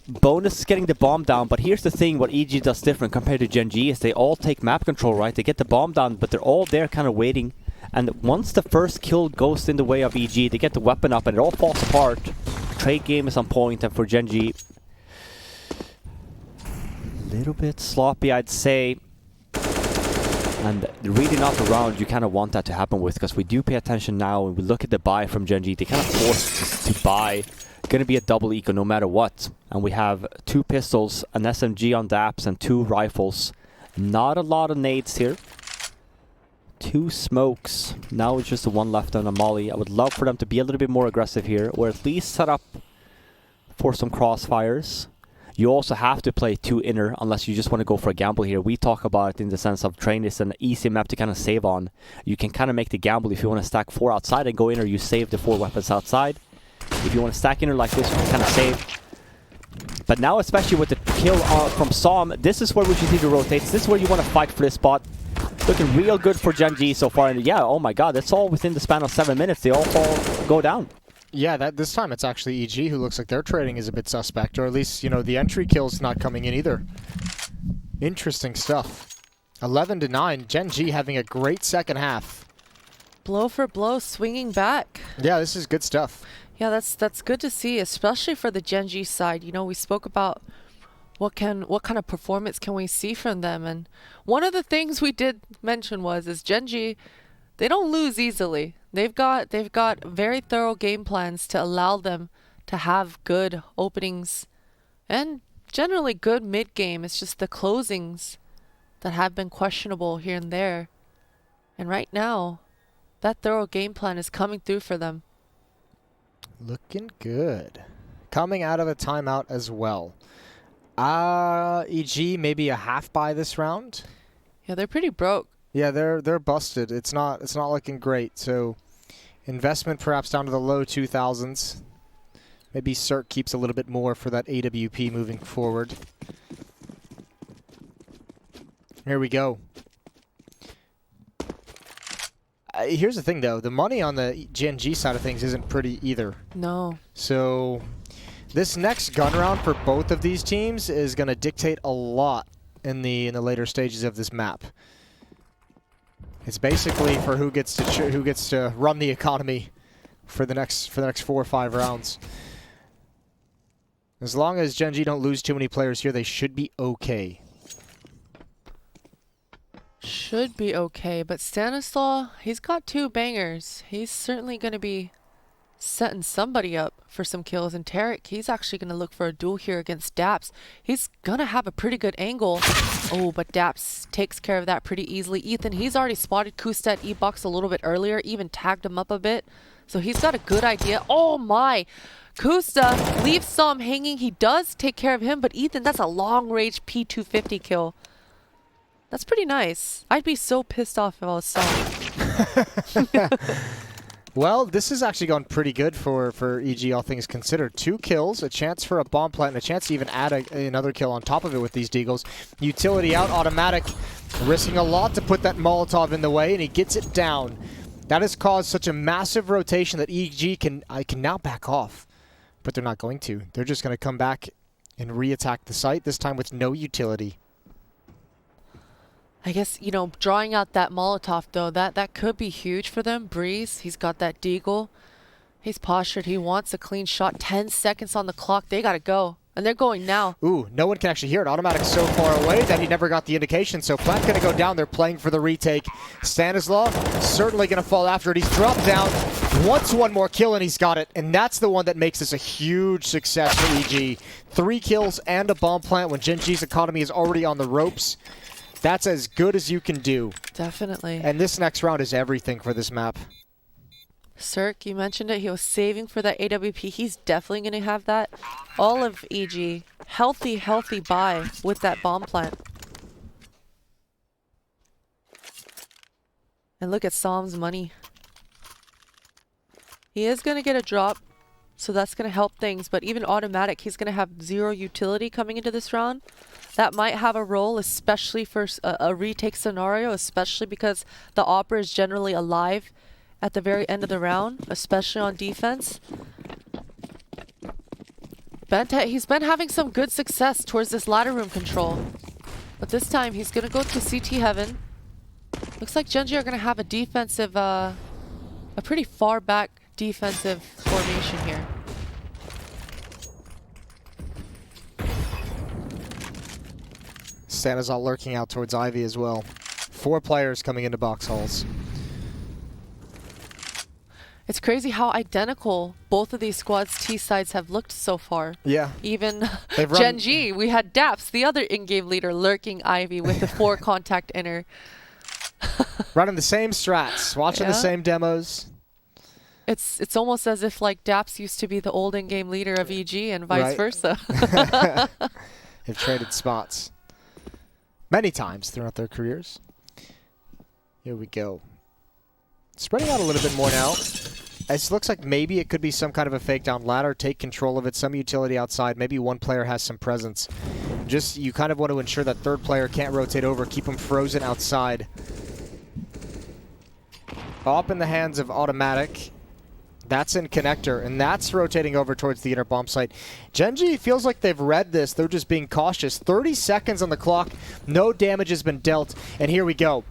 Bonus is getting the bomb down, but here's the thing, what EG does different compared to Gen.G is they all take map control, right? They get the bomb down, but they're all there kind of waiting. And once the first kill goes in the way of EG, they get the weapon up and it all falls apart. Trade game is on point, and for Gen.G, a little bit sloppy, I'd say. And really not a round you kind of want that to happen with, because we do pay attention now and we look at the buy from Gen.G. They kind of forced to buy. Going to be a double eco no matter what. And we have 2 pistols, an SMG on DAPS, and 2 rifles. Not a lot of nades here. 2 smokes. Now it's just the 1 left on a molly. I would love for them to be a little bit more aggressive here, or at least set up for some crossfires. You also have to play 2 inner unless you just want to go for a gamble here. We talk about it in the sense of train is an easy map to kind of save on. You can kind of make the gamble if you want to stack 4 outside and go inner, you save the 4 weapons outside. If you want to stack inner like this, you can kind of save. But now, especially with the kill from Som, this is where we should see the rotates. This is where you want to fight for this spot. Looking real good for Gen.G so far. And yeah, oh my god, that's all within the span of 7 minutes. They all go down. Yeah, this time it's actually EG who looks like their trading is a bit suspect. Or at least, you know, the entry kill's not coming in either. Interesting stuff. 11-9. Gen.G having a great second half. Blow for blow, swinging back. Yeah, this is good stuff. Yeah, that's good to see, especially for the Gen.G side. You know, we spoke about what kind of performance can we see from them, and one of the things we did mention is Gen.G, they don't lose easily. They've got very thorough game plans to allow them to have good openings and generally good mid-game. It's just the closings that have been questionable here and there. And right now, that thorough game plan is coming through for them. Looking good. Coming out of a timeout as well. EG maybe a half buy this round. Yeah, they're pretty broke. Yeah, they're busted. It's not looking great. So investment perhaps down to the low 2000s. Maybe Cirque keeps a little bit more for that AWP moving forward. Here we go. Here's the thing, though. The money on the Gen.G side of things isn't pretty either. No. So this next gun round for both of these teams is going to dictate a lot in the later stages of this map. It's basically for who gets to run the economy for the next 4 or 5 rounds. As long as Gen.G don't lose too many players here, they should be okay. Should be okay, but Stanislaw, he's got 2 bangers. He's certainly going to be setting somebody up for some kills. And Tarek, he's actually going to look for a duel here against Daps. He's going to have a pretty good angle. Oh, but Daps takes care of that pretty easily. Ethan, he's already spotted Kusta at E-Box a little bit earlier, even tagged him up a bit. So he's got a good idea. Oh my! Kusta leaves Som hanging. He does take care of him, but Ethan, that's a long-range P250 kill. That's pretty nice. I'd be so pissed off if I was Som. Well, this has actually gone pretty good for EG, all things considered. 2 kills, a chance for a bomb plant, and a chance to even add another kill on top of it with these deagles. Utility out, automatic, risking a lot to put that Molotov in the way, and he gets it down. That has caused such a massive rotation that EG can now back off. But they're not going to. They're just going to come back and re-attack the site, this time with no utility. I guess, you know, drawing out that Molotov, though, that could be huge for them. Breeze, he's got that deagle. He's postured. He wants a clean shot. 10 seconds on the clock. They got to go. And they're going now. Ooh, no one can actually hear it. Automatic so far away that he never got the indication. So Plant going to go down. They're playing for the retake. Stanislaw certainly going to fall after it. He's dropped down. Wants one more kill, and he's got it. And that's the one that makes this a huge success for EG. 3 kills and a bomb plant when Gen.G's economy is already on the ropes. That's as good as you can do. Definitely. And this next round is everything for this map. Cirque, you mentioned it. He was saving for that AWP. He's definitely going to have that. All of EG, healthy buy with that bomb plant. And look at Som's money. He is going to get a drop, so that's going to help things. But even automatic, he's going to have 0 utility coming into this round. That might have a role, especially for a retake scenario, especially because the Opera is generally alive at the very end of the round, especially on defense. Bente, he's been having some good success towards this ladder room control. But this time, he's going to go to CT Heaven. Looks like Genji are going to have a defensive, a pretty far back defensive formation here. Stanislaw lurking out towards Ivy as well. 4 players coming into box halls. It's crazy how identical both of these squads' T sides have looked so far. Yeah. Even Gen.G, we had Daps, the other in-game leader, lurking Ivy with the 4 contact inner. Running the same strats, watching the same demos. It's almost as if like Daps used to be the old in-game leader of EG and vice versa. They've traded spots many times throughout their careers. Here we go. Spreading out a little bit more now. It looks like maybe it could be some kind of a fake down ladder, take control of it, some utility outside, maybe one player has some presence. Just, you kind of want to ensure that third player can't rotate over, keep them frozen outside. Up in the hands of automatic. That's in connector, and that's rotating over towards the inner bomb site. Gen.G feels like they've read this. They're just being cautious. 30 seconds on the clock. No damage has been dealt. And here we go.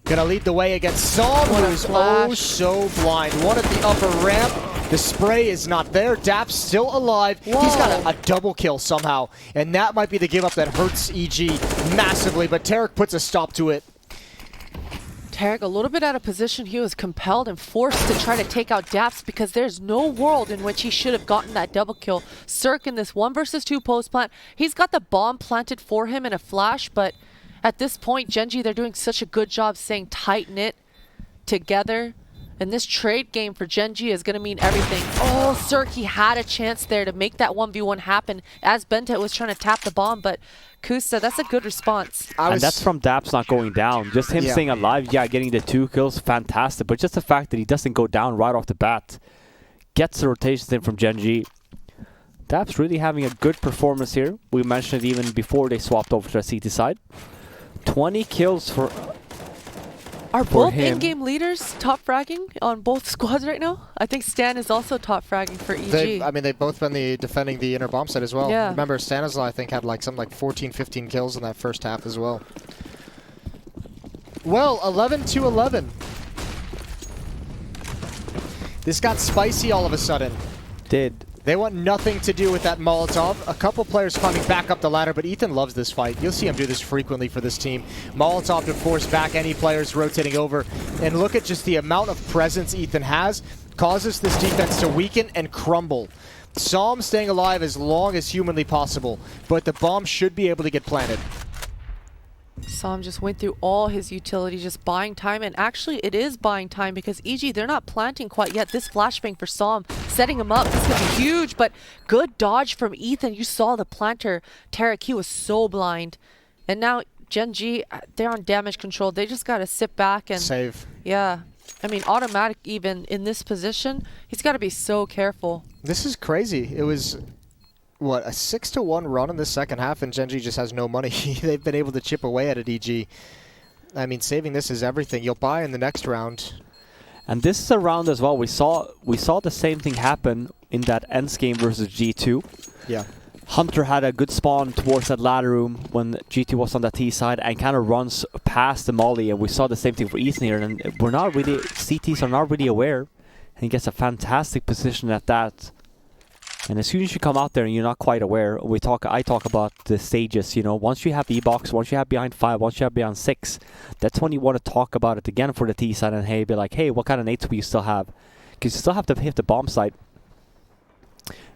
Gonna lead the way against Som, who's oh so blind. One at the upper ramp. The spray is not there. Daps still alive. Whoa. He's got a double kill somehow. And that might be the give up that hurts EG massively, but Tarek puts a stop to it. Tarek, a little bit out of position. He was compelled and forced to try to take out Daps because there's no world in which he should have gotten that double kill. Cirque in this 1 versus 2 post plant. He's got the bomb planted for him in a flash, but at this point, Gen.G, they're doing such a good job staying tight-knit together. And this trade game for Gen.G is going to mean everything. Oh, Cirque, he had a chance there to make that 1v1 happen as Benta was trying to tap the bomb, but Kusta, that's a good response. And that's from Daps not going down. Just him staying alive, getting the 2 kills, fantastic. But just the fact that he doesn't go down right off the bat gets the rotations in from Gen.G. Daps really having a good performance here. We mentioned it even before they swapped over to the CT side. 20 kills for Are both him. in-game leaders top fragging on both squads right now? I think Stan is also top fragging for EG. They've both been defending the inner bomb site as well. Yeah. Remember, Stanislaw, I think, had something like 14, 15 kills in that first half as well. Well, 11-11. This got spicy all of a sudden. They want nothing to do with that Molotov. A couple players climbing back up the ladder, but Ethan loves this fight. You'll see him do this frequently for this team. Molotov to force back any players rotating over. And look at just the amount of presence Ethan has. Causes this defense to weaken and crumble. Psalm staying alive as long as humanly possible, but the bomb should be able to get planted. Sam just went through all his utility, just buying time, and actually it is buying time because EG, they're not planting quite yet. This flashbang for Sam, setting him up, this is going to be huge, but good dodge from Ethan. You saw the planter, Tarek, he was so blind. And now Gen.G, they're on damage control. They just got to sit back and save. Yeah. I mean, automatic even in this position, he's got to be so careful. This is crazy. It was what, a 6-1 run in the second half, and Gen.G just has no money. They've been able to chip away at it, EG. I mean, saving this is everything. You'll buy in the next round. And this is a round as well. We saw the same thing happen in that ends game versus G2. Yeah. Hunter had a good spawn towards that ladder room when G2 was on the T side and kind of runs past the molly, and we saw the same thing for Ethan here. And we're not really, CTs are not really aware, and he gets a fantastic position at that. And as soon as you come out there and you're not quite aware, I talk about the stages, you know, once you have E-box, once you have behind 5, once you have behind 6, that's when you want to talk about it again for the T side and be like, hey, what kind of nades do you still have? Because you still have to hit the bomb site.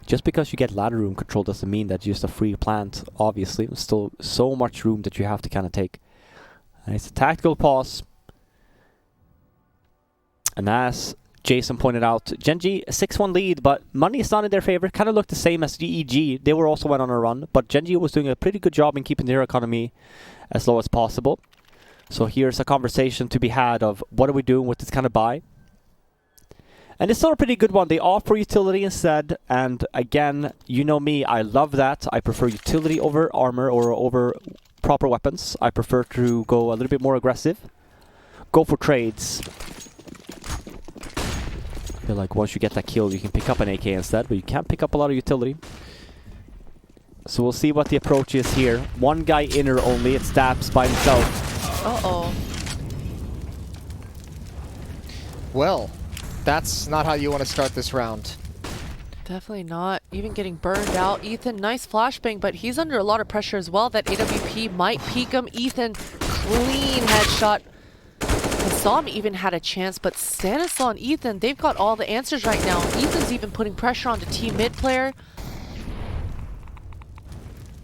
Just because you get ladder room control doesn't mean that you're just a free plant, obviously. There's still so much room that you have to kind of take. And it's a tactical pause. And as Jason pointed out, Gen.G, a 6-1 lead, but money is not in their favor. Kind of looked the same as GEG. They were also went on a run, but Gen.G was doing a pretty good job in keeping their economy as low as possible. So here's a conversation to be had of what are we doing with this kind of buy? And it's still a pretty good one. They offer utility instead, and again, you know me, I love that. I prefer utility over armor or over proper weapons. I prefer to go a little bit more aggressive. Go for trades. I feel like once you get that kill, you can pick up an AK instead, but you can't pick up a lot of utility. So we'll see what the approach is here. One guy inner only, it's Daps by himself. Uh-oh. Well, that's not how you want to start this round. Definitely not. Even getting burned out. Ethan, nice flashbang, but he's under a lot of pressure as well. That AWP might peek him. Ethan, clean headshot. Sam even had a chance, but Stanislaw and Ethan, they've got all the answers right now. Ethan's even putting pressure on the team mid player.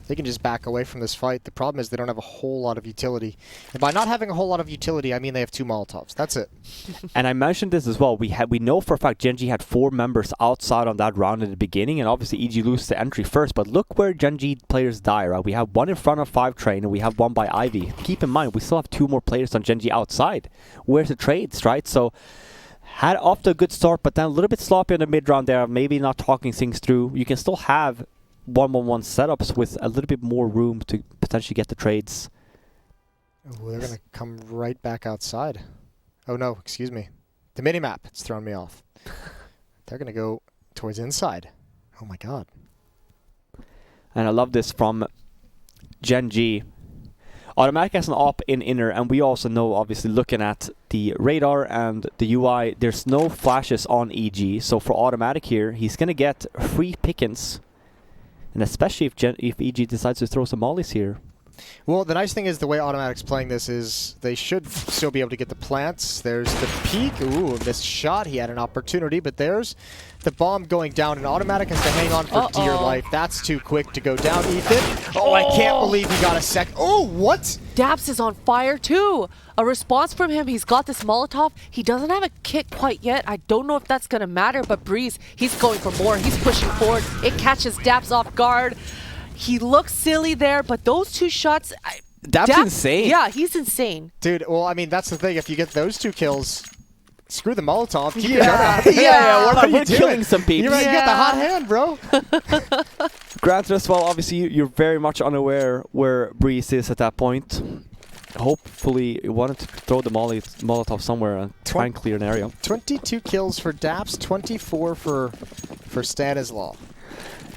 They can just back away from this fight. The problem is they don't have a whole lot of utility. And by not having a whole lot of utility, I mean they have 2 Molotovs. That's it. And I mentioned this as well. We know for a fact Gen.G had 4 members outside on that round at the beginning, and obviously EG loses the entry first. But look where Gen.G players die, right? We have 1 in front of 5 train, and we have 1 by Ivy. Keep in mind, we still have 2 more players on Gen.G outside. Where's the trades, right? So had off to a good start, but then a little bit sloppy in the mid round there, maybe not talking things through. You can still have 1-1-1 setups with a little bit more room to potentially get the trades. Oh, they're going to come right back outside. Oh no, excuse me. The minimap, it's thrown me off. They're going to go towards inside. Oh my god. And I love this from Gen.G. Automatic has an op in inner, and we also know, obviously, looking at the radar and the UI, there's no flashes on EG. So for Automatic here, he's going to get free pickings. And especially if EG decides to throw some mollies here. Well, the nice thing is the way Automatic's playing this is they should still be able to get the plants. There's the peek. Ooh, missed shot. He had an opportunity, but there's the bomb going down, and Automatic has to hang on for dear life. That's too quick to go down, Ethan. Oh, I can't believe he got a sec. Oh, what? Daps is on fire too. A response from him. He's got this Molotov. He doesn't have a kit quite yet. I don't know if that's going to matter, but Breeze, he's going for more. He's pushing forward. It catches Daps off guard. He looks silly there, but those 2 shots... Daps insane. Yeah, he's insane. Dude, well, I mean, that's the thing. If you get those 2 kills... Screw the Molotov. Keep Yeah. We're killing some people. You got the hot hand, bro. Granted as well, obviously you're very much unaware where Breeze is at that point. Hopefully you wanted to throw the Molotov somewhere and try and clear an area. 22 kills for Daps, 24 for Stanislaw.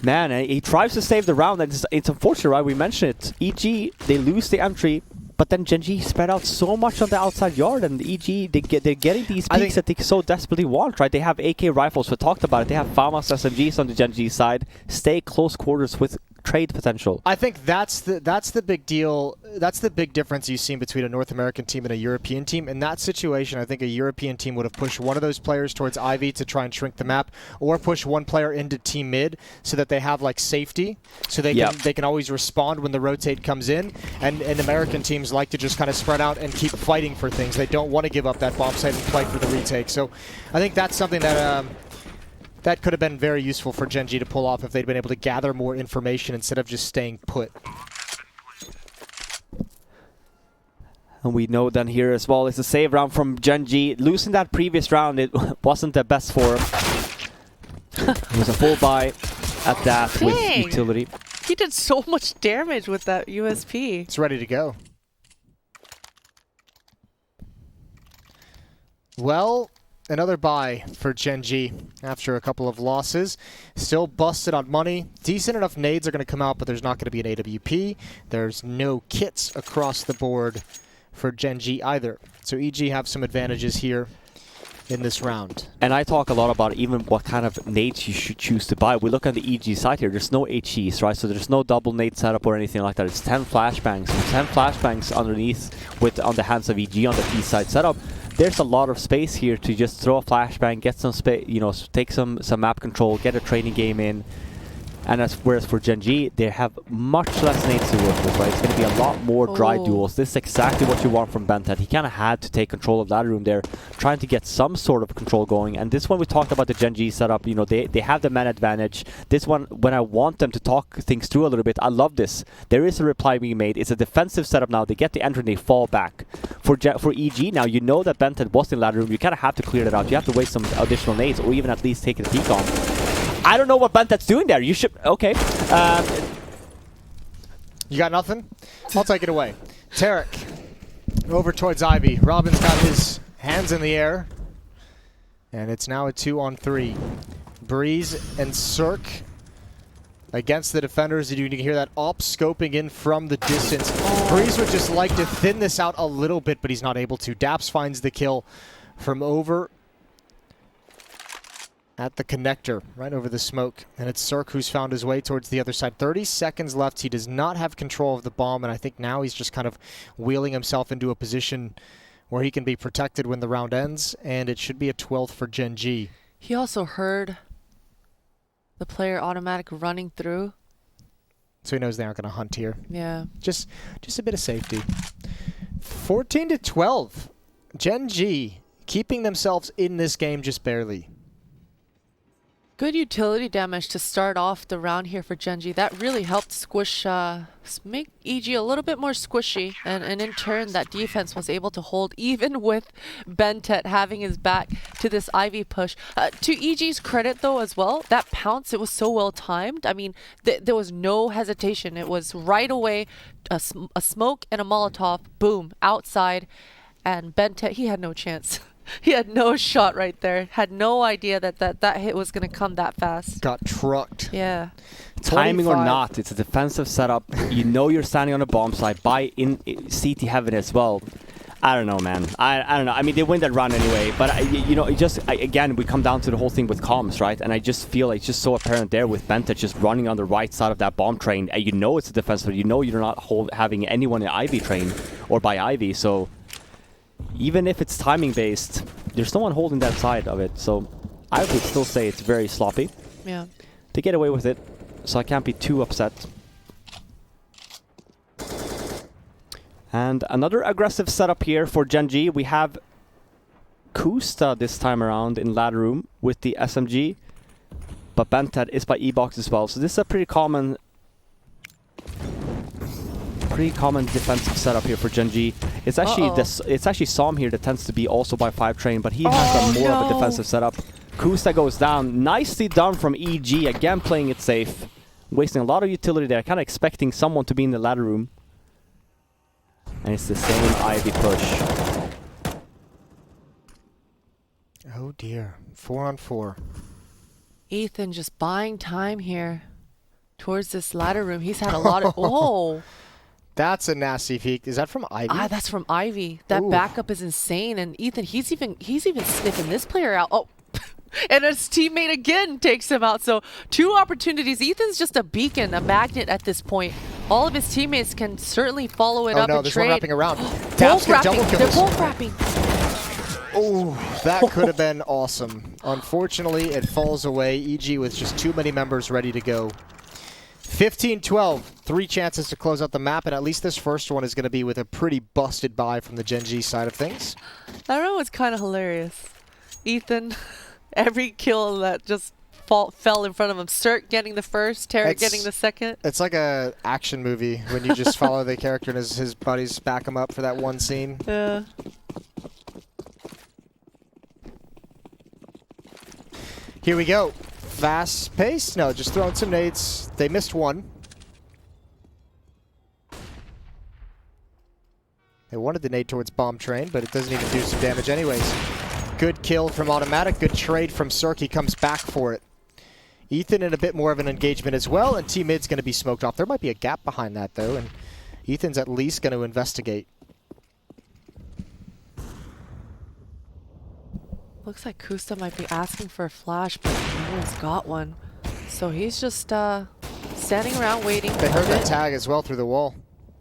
Man, he tries to save the round, and it's unfortunate, right? We mentioned it. EG, they lose the entry, but then Gen.G spread out so much on the outside yard, and EG, they're getting these peaks that they so desperately want, right? They have AK rifles, we talked about it. They have FAMAS SMGs on the Gen.G side. Stay close quarters with trade potential. I think that's the big deal. That's the big difference you've seen between a North American team and a European team. In that situation, I think a European team would have pushed one of those players towards Ivy to try and shrink the map, or push one player into team mid so that they have like safety, so they can always respond when the rotate comes in. And American teams like to just kind of spread out and keep fighting for things. They don't want to give up that bomb site and fight for the retake. So I think that's something that that could have been very useful for Gen.G to pull off if they'd been able to gather more information instead of just staying put. And we know then here as well, it's a save round from Gen.G. Losing that previous round, it wasn't the best for him. It was a full buy at that with utility. He did so much damage with that USP. It's ready to go. Well, another buy for Gen.G after a couple of losses. Still busted on money. Decent enough nades are going to come out, but there's not going to be an AWP. There's no kits across the board for Gen.G either. So EG have some advantages here in this round. And I talk a lot about even what kind of nades you should choose to buy. We look on the EG side here, there's no HEs, right? So there's no double nade setup or anything like that. It's 10 flashbangs. 10 flashbangs underneath on the hands of EG on the east side setup. There's a lot of space here to just throw a flashbang, get some space, you know, take some map control, get a training game in. And whereas for Gen.G, they have much less nades to work with, right? It's going to be a lot more dry duels. This is exactly what you want from Bentet. He kind of had to take control of that room there, trying to get some sort of control going. And this one, we talked about the Gen.G setup. You know, they have the man advantage. This one, when I want them to talk things through a little bit, I love this. There is a reply being made. It's a defensive setup now. They get the entry and they fall back. For EG now, you know that Bentet was in that room. You kind of have to clear that out. You have to waste some additional nades or even at least take a peek on. I don't know what Bentet's doing there. You should... Okay. You got nothing? I'll take it away. Tarek over towards Ivy. Robin's got his hands in the air. And it's now a 2-on-3. Breeze and Cirque against the defenders. You can hear that op scoping in from the distance. Breeze would just like to thin this out a little bit, but he's not able to. Daps finds the kill from over at the connector, right over the smoke. And it's Cirque who's found his way towards the other side. 30 seconds left. He does not have control of the bomb, and I think now he's just kind of wheeling himself into a position where he can be protected when the round ends, and it should be a 12th for Gen.G. He also heard the player Automatic running through. So he knows they aren't going to hunt here. Yeah. Just a bit of safety. 14-12. Gen.G keeping themselves in this game just barely. Good utility damage to start off the round here for Gen.G. That really helped squish, make EG a little bit more squishy. And in turn, that defense was able to hold even with Bentet having his back to this Ivy push. To EG's credit, though, as well, that pounce, it was so well timed. I mean, there was no hesitation. It was right away, a smoke and a Molotov, boom, outside. And Bentet, he had no chance. He had no shot right there. Had no idea that hit was going to come that fast. Got trucked. Yeah. Timing or not, it's a defensive setup. You know you're standing on a bomb site by in CT heaven as well. I don't know, man. I don't know. I mean, they win that round anyway, but you know, again, we come down to the whole thing with comms, right? And I just feel like it's just so apparent there with Benta just running on the right side of that bomb train, and you know it's a defensive. You know you're not having anyone in Ivy train or by Ivy, so even if it's timing based, there's no one holding that side of it. So I would still say it's very sloppy. Yeah. They get away with it, so I can't be too upset. And another aggressive setup here for Gen.G. We have Kusta this time around in ladder room with the SMG, but Bentet is by E-box as well. So this is a pretty common defensive setup here for Gen.G. It's actually it's actually Som here that tends to be also by 5 train, but he has a more of a defensive setup. Kusta goes down. Nicely done from EG, again playing it safe. Wasting a lot of utility there, kind of expecting someone to be in the ladder room. And it's the same Ivy push. Oh dear. 4-on-4. Ethan just buying time here towards this ladder room. He's had a lot of... Oh! That's a nasty peek. Is that from Ivy? Ah, that's from Ivy. That backup is insane. And Ethan, he's even sniffing this player out. Oh! And his teammate again takes him out. So 2 opportunities. Ethan's just a beacon, a magnet at this point. All of his teammates can certainly follow it up and there's trade. one wrapping around. Both wrapping. They're both wrapping. Oh, that could have been awesome. Unfortunately, it falls away. EG with just too many members ready to go. 15-12. 3 chances to close out the map, and at least this first one is going to be with a pretty busted buy from the Gen.G side of things. I don't know. It's kind of hilarious. Ethan, every kill that just fell in front of him. Cirque getting the first, Tarek getting the second. It's like a action movie when you just follow the character and his buddies back him up for that one scene. Yeah. Here we go. Fast pace? No, just throwing some nades. They missed one. They wanted the nade towards bomb train, but it doesn't even do some damage anyways. Good kill from Automatic. Good trade from Cirque. He comes back for it. Ethan in a bit more of an engagement as well, and T-Mid's going to be smoked off. There might be a gap behind that, though, and Ethan's at least going to investigate. Looks like Kusta might be asking for a flash, but no one's got one. So he's just standing around waiting. They heard that tag as well through the wall.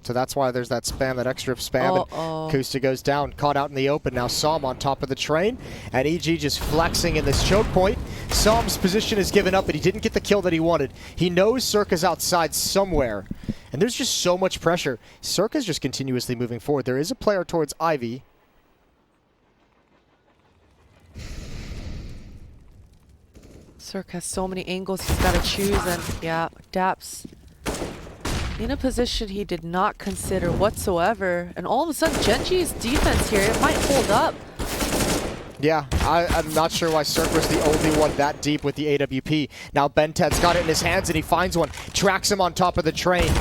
So that's why there's that spam, that extra spam. And Kusta goes down, caught out in the open. Now Som on top of the train, and EG just flexing in this choke point. Som's position is given up, but he didn't get the kill that he wanted. He knows Circa's outside somewhere, and there's just so much pressure. Circa's just continuously moving forward. There is a player towards Ivy. Cirque has so many angles he's got to choose, and yeah, Daps in a position he did not consider whatsoever. And all of a sudden, Gen.G's defense here, it might hold up. Yeah, I'm not sure why Cirque was the only one that deep with the AWP. Now Bentet's got it in his hands and he finds one. Tracks him on top of the train.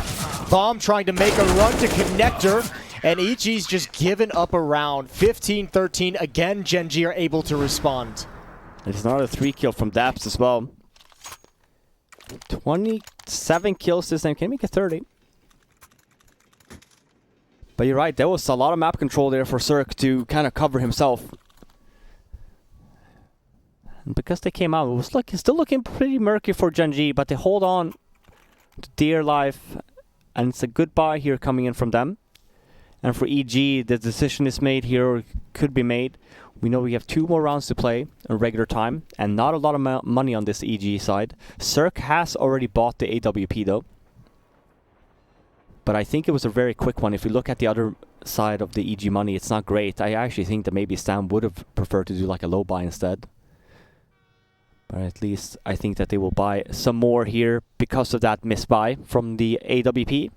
Bomb trying to make a run to connector. And EG's just given up a round. 15-13. Again, Gen.G are able to respond. There's another 3 kill from Daps as well. 27 kills this time. Can he make a 30? But you're right, there was a lot of map control there for Cirque to kind of cover himself. And because they came out, it was still looking pretty murky for Gen.G, but they hold on to dear life. And it's a good buy here coming in from them. And for EG, the decision is made here, or could be made. We know we have 2 more rounds to play in regular time, and not a lot of money on this EG side. Cirque has already bought the AWP though. But I think it was a very quick one. If you look at the other side of the EG money, it's not great. I actually think that maybe Stam would have preferred to do like a low buy instead. But at least I think that they will buy some more here because of that misbuy from the AWP.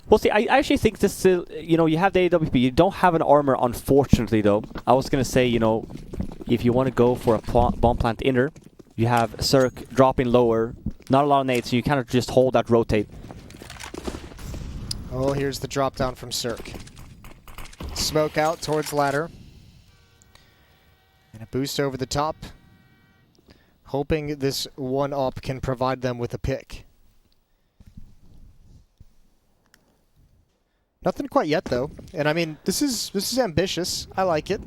We'll see. I actually think this, you know, you have the AWP. You don't have an armor, unfortunately, though. I was going to say, you know, if you want to go for a bomb plant inner, you have Cirque dropping lower. Not a lot of nades, so you kind of just hold that rotate. Oh, here's the drop down from Cirque. Smoke out towards ladder. And a boost over the top. Hoping this 1-up can provide them with a pick. Nothing quite yet, though. And I mean, this is ambitious. I like it.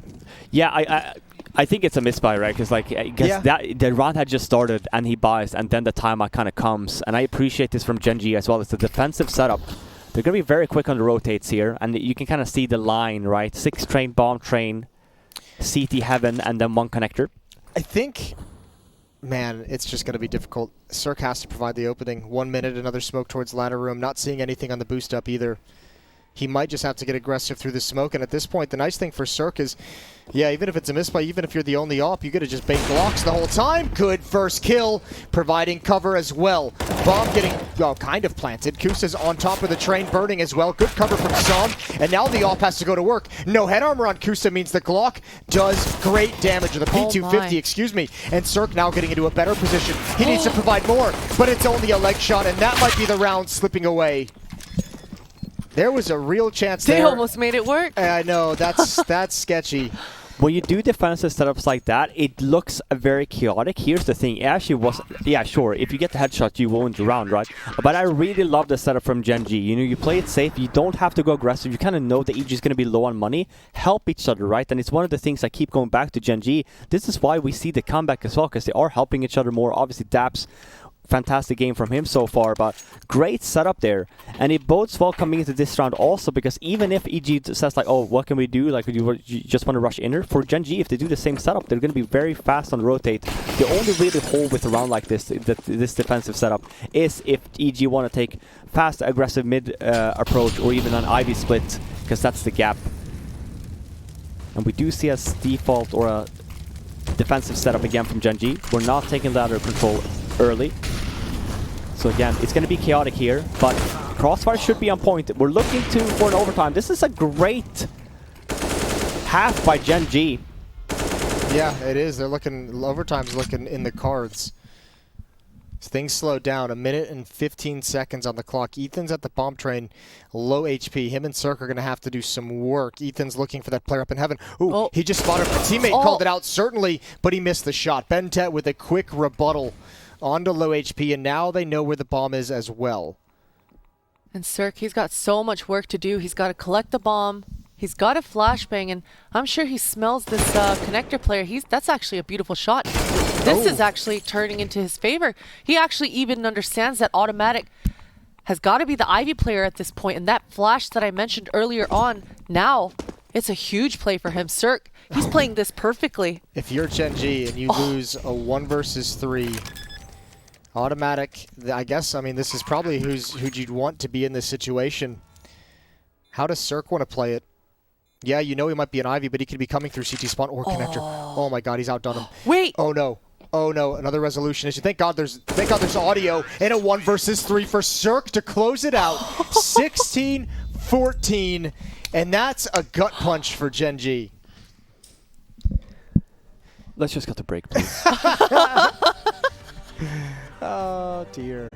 Yeah, I think it's a misbuy, right? Because like, I guess the round had just started and he buys, and then the timeout kind of comes. And I appreciate this from Gen.G as well. It's the defensive setup. They're going to be very quick on the rotates here, and you can kind of see the line, right? 6 train, bomb train, CT heaven, and then 1 connector. I think, man, it's just going to be difficult. Cirque has to provide the opening. 1 minute, another smoke towards ladder room. Not seeing anything on the boost up either. He might just have to get aggressive through the smoke, and at this point, the nice thing for Cirque is, yeah, even if it's a misplay, even if you're the only op, you get to just bait blocks the whole time. Good first kill, providing cover as well. Bomb getting, well, kind of planted. Kusa's on top of the train, burning as well. Good cover from Som, and now the op has to go to work. No head armor on Kusa means the Glock does great damage, or the P250, excuse me. And Cirque now getting into a better position. He needs to provide more, but it's only a leg shot, and that might be the round slipping away. There was a real chance they there. They almost made it work. I know, that's sketchy. When you do defensive setups like that, it looks very chaotic. Here's the thing, it actually was, yeah, sure, if you get the headshot, you won't round, right? But I really love the setup from Gen.G. You know, you play it safe, you don't have to go aggressive, you kind of know that each is going to be low on money. Help each other, right? And it's one of the things I keep going back to Gen.G. This is why we see the comeback as well, because they are helping each other more. Obviously, Daps, fantastic game from him so far, but great setup there. And it bodes well coming into this round also, because even if EG says like, oh, what can we do? Like, you just want to rush inner? For Gen.G, if they do the same setup, they're going to be very fast on the rotate. The only really hole with a round like this, this defensive setup, is if EG want to take fast, aggressive mid approach, or even an Ivy split, because that's the gap. And we do see a default or a defensive setup again from Gen.G. We're not taking that under control early. So again, it's going to be chaotic here, but Crossfire should be on point. We're looking for an overtime. This is a great half by Gen.G. Yeah, it is. They're looking, overtime's looking in the cards. Things slow down. 1 minute and 15 seconds on the clock. Ethan's at the bomb train, low HP. Him and Cirque are going to have to do some work. Ethan's looking for that player up in heaven. Ooh, he just spotted a teammate, called it out, certainly, but he missed the shot. Bentet with a quick rebuttal onto low HP, and now they know where the bomb is as well. And Cirque, he's got so much work to do. He's got to collect the bomb. He's got a flashbang, and I'm sure he smells this connector player. That's actually a beautiful shot. This is actually turning into his favor. He actually even understands that automatic has got to be the Ivy player at this point, and that flash that I mentioned earlier on, now it's a huge play for him. Cirque, he's playing this perfectly. If you're Gen.G and you lose a 1 versus 3, automatic, I guess, I mean, this is probably who you'd want to be in this situation. How does Cirque want to play it? Yeah, you know he might be an Ivy, but he could be coming through CT spawn or connector. Oh my god, he's outdone him. Wait! Oh no. Oh no, another resolution issue. Thank God there's audio and a 1 versus 3 for Cirque to close it out. 16-14, and that's a gut punch for Gen.G. Let's just cut the break, please. Oh dear.